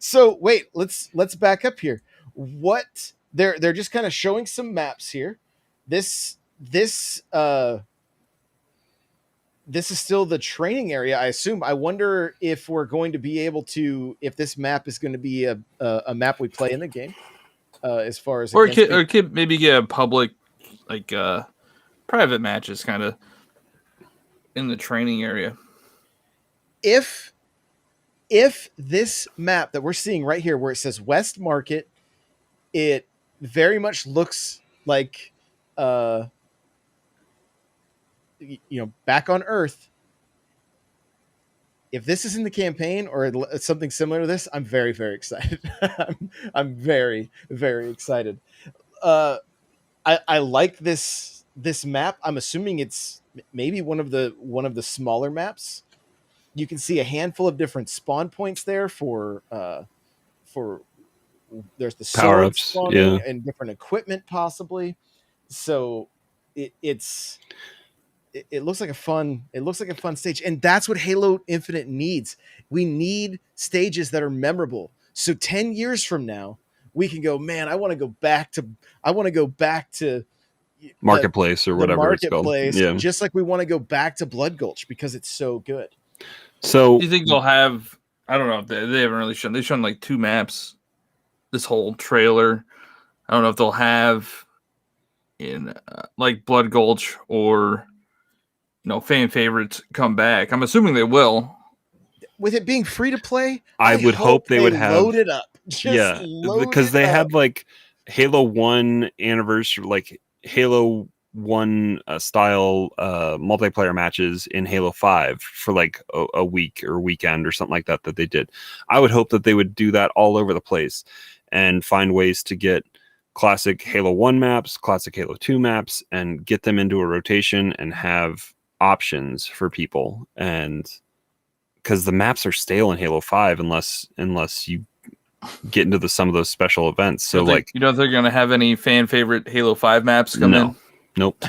So wait, let's back up here. What they're just kind of showing some maps here. This is still the training area, I assume. I wonder if we're going to be able to, if this map is going to be a map we play in the game, as far as, or could maybe get a public, like private matches kind of in the training area. If this map that we're seeing right here, where it says West Market, it very much looks like back on Earth. If this is in the campaign or something similar to this, I'm very, very excited. I'm very, very excited. I like this map. I'm assuming it's maybe one of the smaller maps. You can see a handful of different spawn points there for there's the power-ups, yeah, and different equipment possibly. So it looks like a fun stage, and that's what Halo Infinite needs. We need stages that are memorable. So 10 years from now, we can go, man, I want to go back to Marketplace or whatever it's called. Yeah. Just like we want to go back to Blood Gulch because it's so good. So do you think they'll have, I don't know if they haven't really shown, they've shown like 2 maps this whole trailer. I don't know if they'll have in like Blood Gulch or fan favorites come back. I'm assuming they will. With it being free to play, I would hope they would have load it up. Because they had like Halo 1 anniversary, like Halo 1 style multiplayer matches in Halo 5 for like a week or weekend or something like that they did. I would hope that they would do that all over the place and find ways to get classic Halo 1 maps, classic Halo 2 maps, and get them into a rotation and have options for people. And because the maps are stale in Halo 5 unless you get into some of those special events. So you don't think they're going to have any fan favorite Halo 5 maps come in? Nope.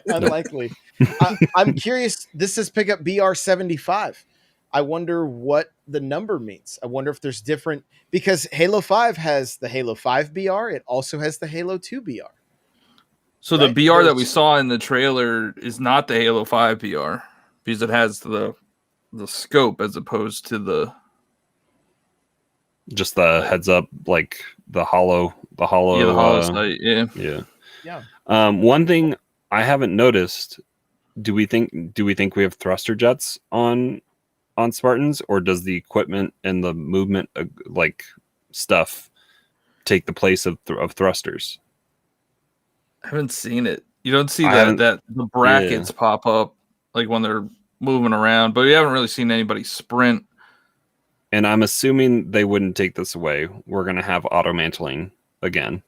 Unlikely. I'm curious. This says pick up BR75. I wonder what the number means. I wonder if there's different, because Halo 5 has the Halo 5 BR. It also has the Halo 2 BR. So right? The BR that we saw in the trailer is not the Halo 5 BR because it has the scope as opposed to the Just the heads up, like the hollow. The hollow sight. Yeah. One thing I haven't noticed. Do we think we have thruster jets on Spartans, or does the equipment and the movement like stuff take the place of thrusters? I haven't seen it. You don't see that the brackets pop up like when they're moving around, but we haven't really seen anybody sprint. And I'm assuming they wouldn't take this away. We're going to have auto mantling again.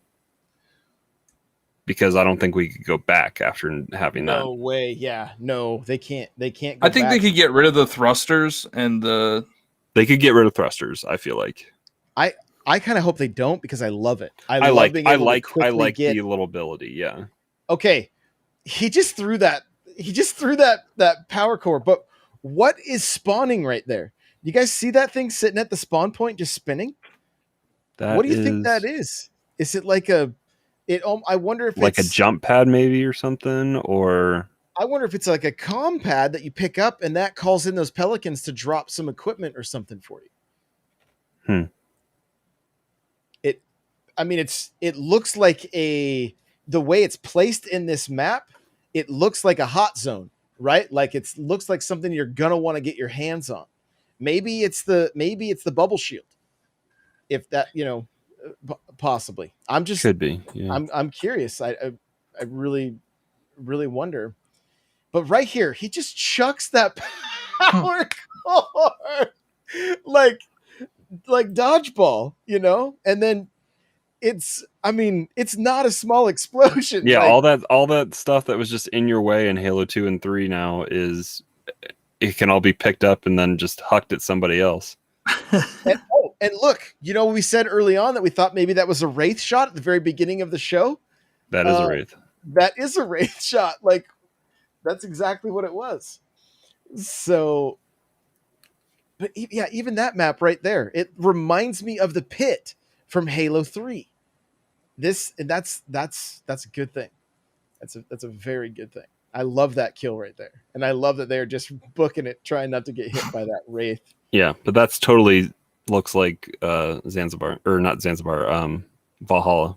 Because I don't think we could go back after having that. No way. Yeah. No, they can't. They can't. I think they could get rid of the thrusters and They could get rid of thrusters. I feel like. I kind of hope they don't, because I love it. I like the little ability. Yeah. Okay. He just threw that power core. But what is spawning right there? You guys see that thing sitting at the spawn point just spinning? What do you think that is? Is it like I wonder if like it's a jump pad maybe or something, or I wonder if it's like a comm pad that you pick up and that calls in those pelicans to drop some equipment or something for you. It looks like the way it's placed in this map, it looks like a hot zone, right? Like it looks like something you're gonna want to get your hands on. Maybe it's the bubble shield. If that, possibly. Could be. Yeah. I'm curious. I really, really wonder. But right here, he just chucks that power core like dodgeball, and then it's not a small explosion. Yeah, all that stuff that was just in your way in Halo 2 and 3 now it can all be picked up and then just hucked at somebody else. And look, we said early on that we thought maybe that was a Wraith shot at the very beginning of the show. That is a Wraith. That is a Wraith shot. Like, that's exactly what it was. So, but yeah, even that map right there, it reminds me of the pit from Halo 3. That's a good thing. That's a very good thing. I love that kill right there. And I love that they're just booking it, trying not to get hit by that Wraith. Yeah, but that's totally looks like Zanzibar, or not Zanzibar, Valhalla.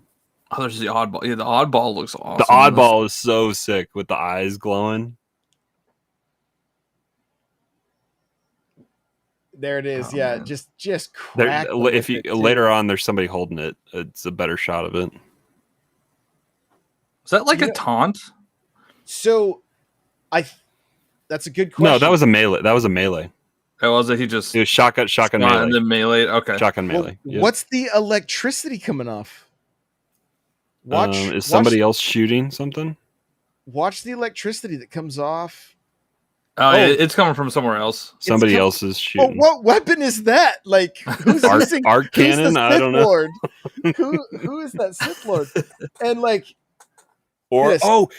Oh, there's the oddball. Yeah, the oddball looks awesome. The oddball is so sick with the eyes glowing. There it is. Yeah, man. just crack. If you later on, there's somebody holding it. It's a better shot of it. Is that like a taunt? So, that's a good question. No, that was a melee. Oh, was it? It was shotgun melee. And then melee. Okay. Shotgun melee. Well, what's the electricity coming off? Is somebody else shooting something? Watch the electricity that comes off. It's coming from somewhere else. Somebody else is shooting. What weapon is that? Like, who's using arc cannon? I don't know. Lord? Who is that Sith Lord? And like,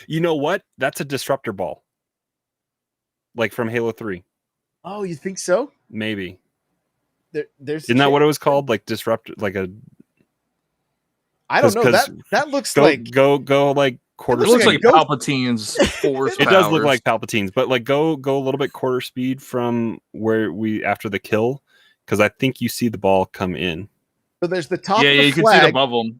you know what? That's a disruptor ball. Like from Halo 3. Oh, you think so? Maybe. Isn't that what it was called? Like disrupt, like a. I don't know. That looks like go like quarter. It looks like Palpatine's force. It does look like Palpatine's, but like go a little bit quarter speed from where we after the kill, because I think you see the ball come in. So there's the top. Yeah, of the you flag. can see it above them.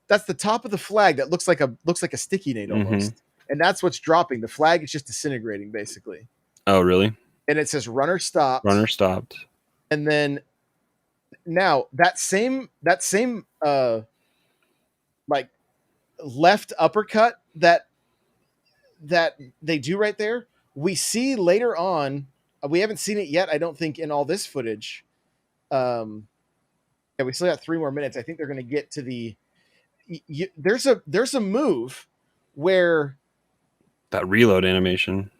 That's the top of the flag that looks like a sticky nade almost, and that's what's dropping. The flag is just disintegrating basically. Oh, really? And it says runner stopped. Runner stopped. And then now that same like left uppercut that they do right there, we see later on. We haven't seen it yet, I don't think, in all this footage. Yeah, we still got 3 more minutes. I think they're going to get to the. There's a move where that reload animation.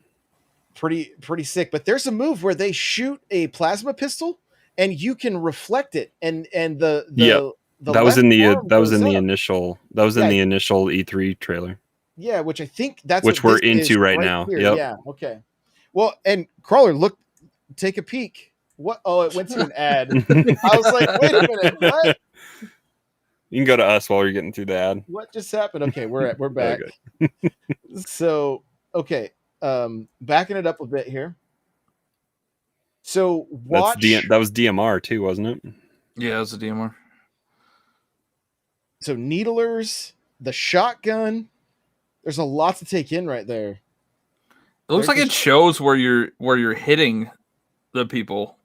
Pretty sick, but there's a move where they shoot a plasma pistol and you can reflect it, and the that was in the initial E3 trailer. Yeah, which I think that's which we're into right now. Yep. Yeah. Okay. Well, and Crawler, take a peek. What? Oh, it went to an ad. I was like, wait a minute, what? You can go to us while you're getting through the ad. What just happened? Okay, we're back. So, okay. Backing it up a bit here. So watch. That was DMR too, wasn't it? Yeah, it was a DMR. So needlers, the shotgun. There's a lot to take in right there. It looks like it shows where you're hitting the people.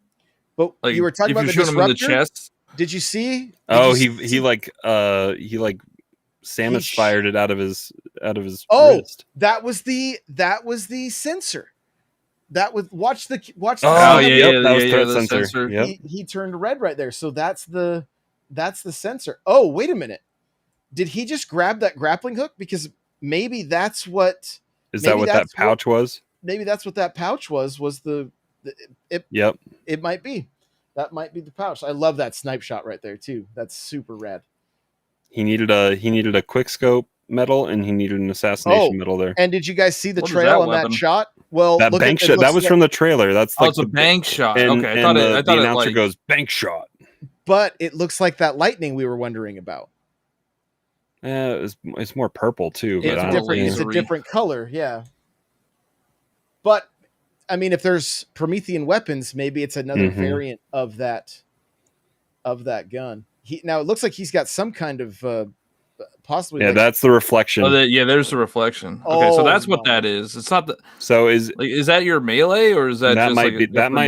But like, you were talking if about you the shoot them in the disruptor. chest. Did you see? He Samus fired it out of his wrist. That was the sensor. That was watch the Oh yeah, that was threat the sensor. Yep. He turned red right there. So that's the sensor. Oh, wait a minute. Did he just grab that grappling hook? Because maybe that's what that pouch was? Maybe that's what that pouch was Yep. It might be. That might be the pouch. I love that snipe shot right there too. That's super rad. He needed a quick scope medal and he needed an assassination medal there. And did you guys see the trail on that shot? Well, that bank shot that was from the trailer. That's like it's a bank shot. And, okay, I thought the announcer goes bank shot. But it looks like that lightning we were wondering about. It's more purple too. It's a different color, yeah. But I mean, if there's Promethean weapons, maybe it's another variant of that gun. Now it looks like he's got some kind of possibly. Yeah, that's the reflection. There's the reflection. Okay, so that's what that is. It's not the. So is that your melee or is that just might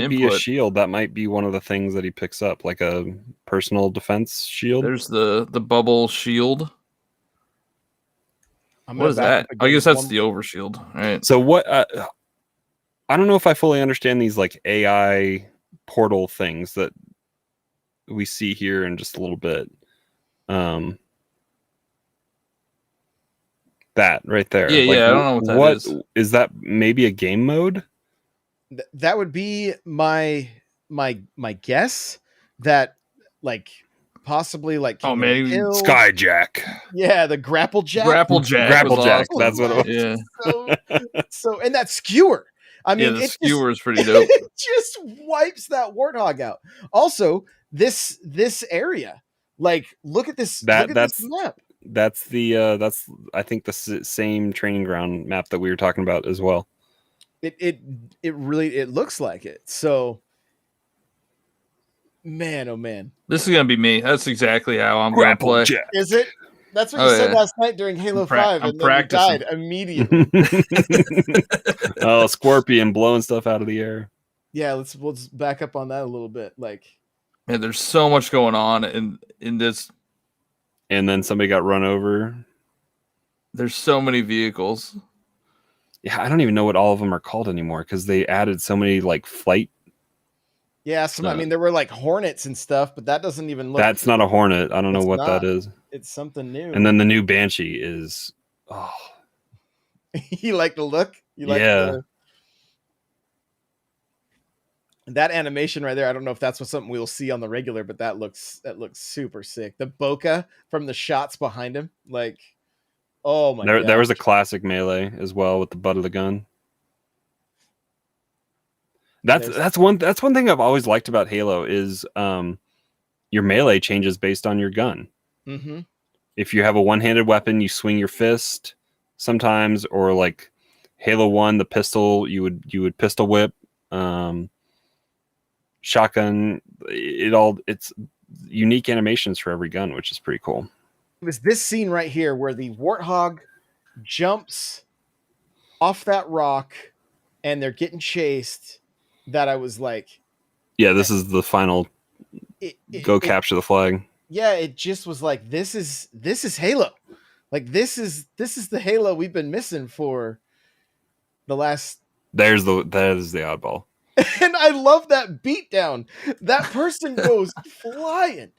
be a shield? That might be one of the things that he picks up, like a personal defense shield. There's the bubble shield. What is that? I guess that's the overshield, right? So what? I don't know if I fully understand these like AI portal things that we see here in just a little bit. That right there. Yeah, I don't know what that is. Is that maybe a game mode? That would be my guess. That like possibly like maybe Skyjack. Yeah, the grapple jack. Grapple jack. Awesome. That's what it was. Yeah. So and that skewer. I mean, the skewer is pretty dope. It just wipes that warthog out. Also, this area, like, look at this. Look at this map. That's I think the same training ground map that we were talking about as well. It really looks like it. So, man, oh man, this is gonna be me. That's exactly how I'm gonna play. Jack. Is it? That's what you said last night during Halo 5, and then you died immediately. Scorpion blowing stuff out of the air. Yeah, let's back up on that a little bit. Like, man, there's so much going on in this. And then somebody got run over. There's so many vehicles. Yeah, I don't even know what all of them are called anymore because they added so many like flight. Yeah, I mean, there were like Hornets and stuff, but that doesn't even look. That's not a Hornet. I don't know what that is. It's something new. And then the new Banshee is. Oh. You like the look? That animation right there. I don't know if that's something we'll see on the regular, but that looks super sick. The bokeh from the shots behind him, like, oh my god. There was a classic melee as well with the butt of the gun. That's one thing I've always liked about Halo is your melee changes based on your gun. Mm-hmm. If you have a one-handed weapon, you swing your fist sometimes, or like Halo 1, the pistol, you would pistol whip. Shotgun, it's unique animations for every gun, which is pretty cool. It was this scene right here where the Warthog jumps off that rock and they're getting chased, that I was like, yeah, this is the final capture the flag. Yeah, it just was like, this is Halo. Like, this is the Halo we've been missing for the last. That is the oddball. And I love that beatdown. That person goes flying.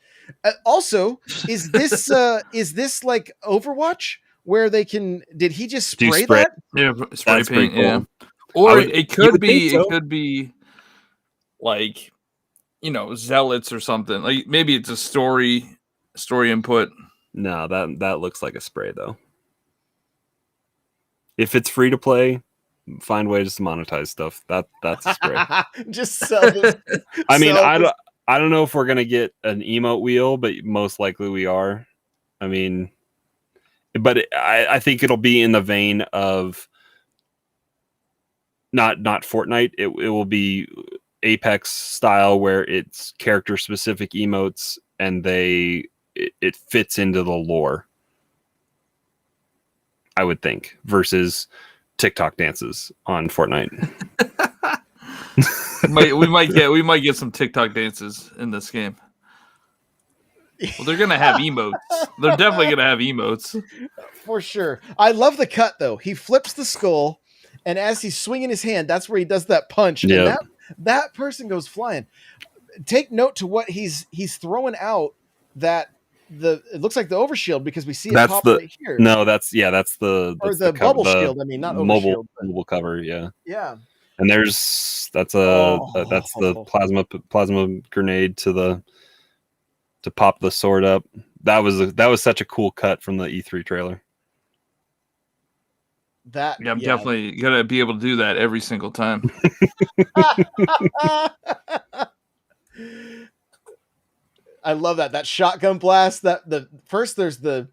Also, is this like Overwatch where they can? Did he just spray that? Yeah, spray paint. Cool. Yeah, or it could be like, zealots or something. Like maybe it's a story input. No, that looks like a spray though. If it's free to play, find ways to monetize stuff. That's a spray. Just sell this. I mean, I don't know if we're gonna get an emote wheel, but most likely we are. I mean, but I think it'll be in the vein of not Fortnite. It will be Apex style where it's character specific emotes and it fits into the lore, I would think, versus TikTok dances on Fortnite. we might get some TikTok dances in this game. Well, they're gonna have emotes. They're definitely gonna have emotes for sure. I love the cut though. He flips the skull, and as he's swinging his hand, that's where he does that punch, and that person goes flying. Take note to what he's throwing out. That it looks like the overshield because we see it pop right here. No, that's the bubble shield. I mean, not overshield, mobile cover. Yeah. And that's the plasma grenade to pop the sword up. That was such a cool cut from the E3 trailer. I'm definitely gonna be able to do that every single time. I love that shotgun blast. That first there's the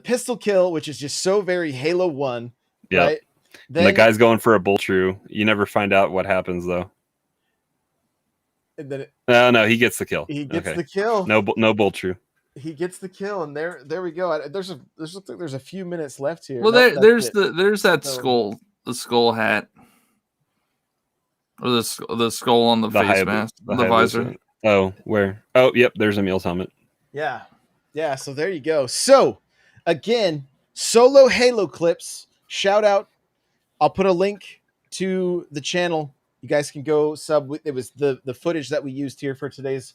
pistol kill, which is just so very Halo 1. Yeah. Right? Then the guy's going for a bull true. You never find out what happens though. And then no, he gets the kill. He gets the kill. No bull true. He gets the kill, and there we go. There's a few minutes left here. Well, there's that skull, the skull hat, or the skull on the face mask, the visor. Oh, where? Oh, yep. There's Emil's helmet. Yeah. So there you go. So again, solo Halo clips. Shout out. I'll put a link to the channel. You guys can go sub. It was the footage that we used here for today's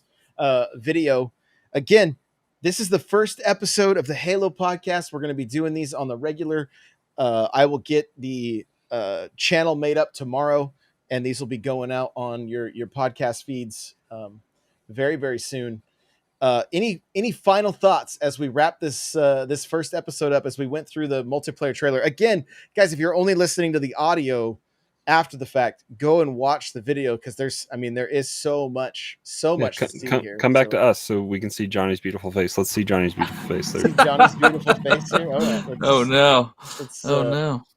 video. Again, this is the first episode of the Halo podcast. We're going to be doing these on the regular. I will get the channel made up tomorrow, and these will be going out on your podcast feeds very, very soon. Any final thoughts as we wrap this this first episode up, as we went through the multiplayer trailer? Again, guys, if you're only listening to the audio after the fact, go and watch the video, because there is so much to see here. Come back to us so we can see Johnny's beautiful face. Let's see Johnny's beautiful face there. See Johnny's beautiful face here. Oh no!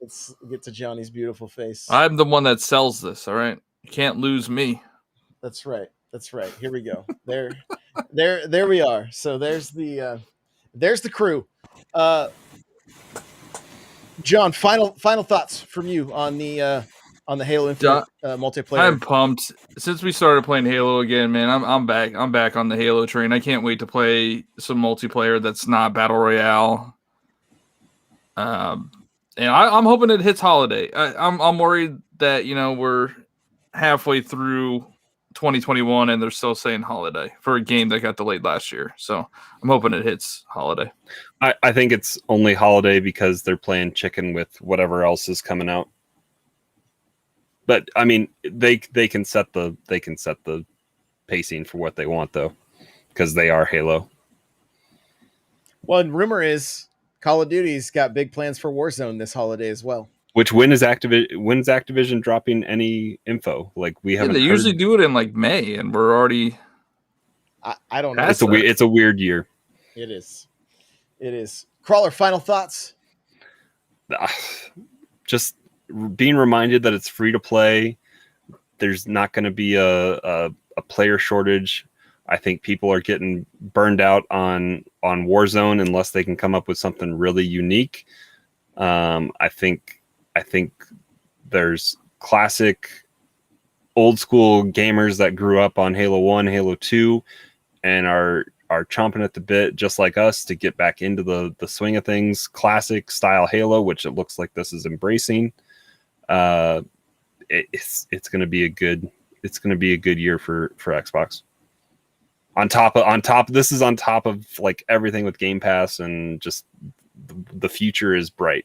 Let's get to Johnny's beautiful face. I'm the one that sells this. All right, you can't lose me. That's right. Here we go. There we are. So there's the crew. John, final thoughts from you on the Halo Infinite multiplayer. I'm pumped. Since we started playing Halo again, man, I'm back. I'm back on the Halo train. I can't wait to play some multiplayer that's not Battle Royale. And I'm hoping it hits holiday. I'm worried that we're halfway through 2021 and they're still saying holiday for a game that got delayed last year. So I'm hoping it hits holiday. I think it's only holiday because they're playing chicken with whatever else is coming out. But I mean, they can set the pacing for what they want though, because they are Halo. Well, and rumor is Call of Duty's got big plans for Warzone this holiday as well. Which when's Activision dropping any info? Like we haven't. They usually do it in like May, and we're already. I don't know. It's a weird year. It is. Crawler, final thoughts. Just being reminded that it's free to play. There's not going to be a player shortage. I think people are getting burned out on Warzone unless they can come up with something really unique. I think there's classic old school gamers that grew up on Halo 1, Halo 2, and are chomping at the bit just like us to get back into the swing of things. Classic style Halo, which it looks like this is embracing. It's going to be a good year for Xbox. On top of like everything with Game Pass, and just the future is bright.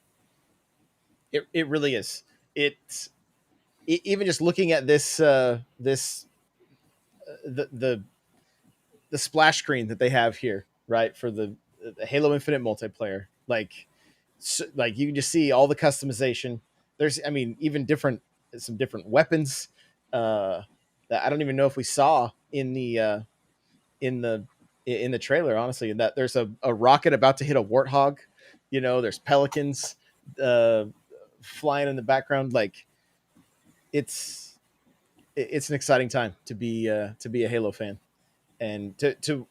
It really is. It's even just looking at this the splash screen that they have here, right, for the Halo Infinite multiplayer. Like you can just see all the customization. There's, even some different weapons that I don't even know if we saw in the trailer, honestly. And that there's a rocket about to hit a warthog. There's pelicans flying in the background. Like it's it's an exciting time to be a Halo fan, and to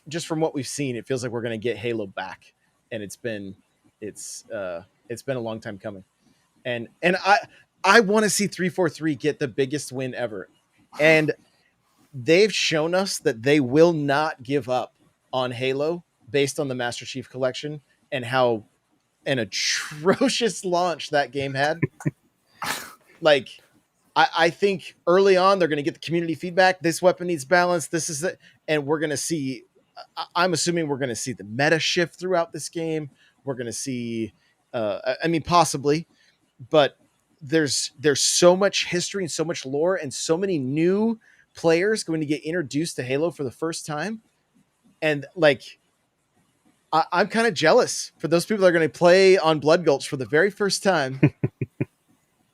just from what we've seen, it feels like we're going to get Halo back, and it's been a long time coming, and I want to see 343 get the biggest win ever, and they've shown us that they will not give up on Halo based on the Master Chief Collection and how an atrocious launch that game had. Like, I think early on they're going to get the community feedback. This weapon needs balance. This is it, and we're going to see. I'm assuming we're going to see the meta shift throughout this game. We're going to see, I mean, possibly, but there's so much history and so much lore and so many new players going to get introduced to Halo for the first time, and like, I'm kind of jealous for those people that are going to play on Blood Gulch for the very first time.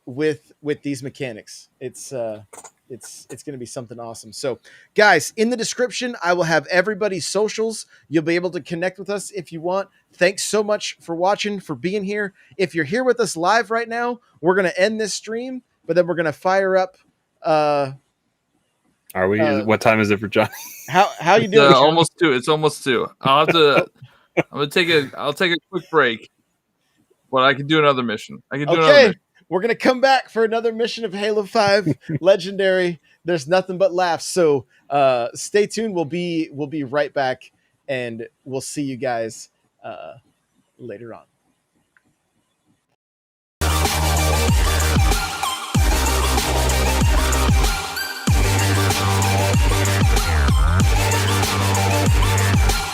with these mechanics. It's going to be something awesome. So guys, in the description, I will have everybody's socials. You'll be able to connect with us if you want. Thanks so much for watching, for being here. If you're here with us live right now, we're going to end this stream, but then we're going to fire up. Are we? What time is it for Johnny? How you doing? Almost 2. It's almost 2. I'll take a quick break, but I can do another mission. Another mission. We're going to come back for another mission of Halo 5 Legendary. There's nothing but laughs. So stay tuned. We'll be right back, and we'll see you guys later on.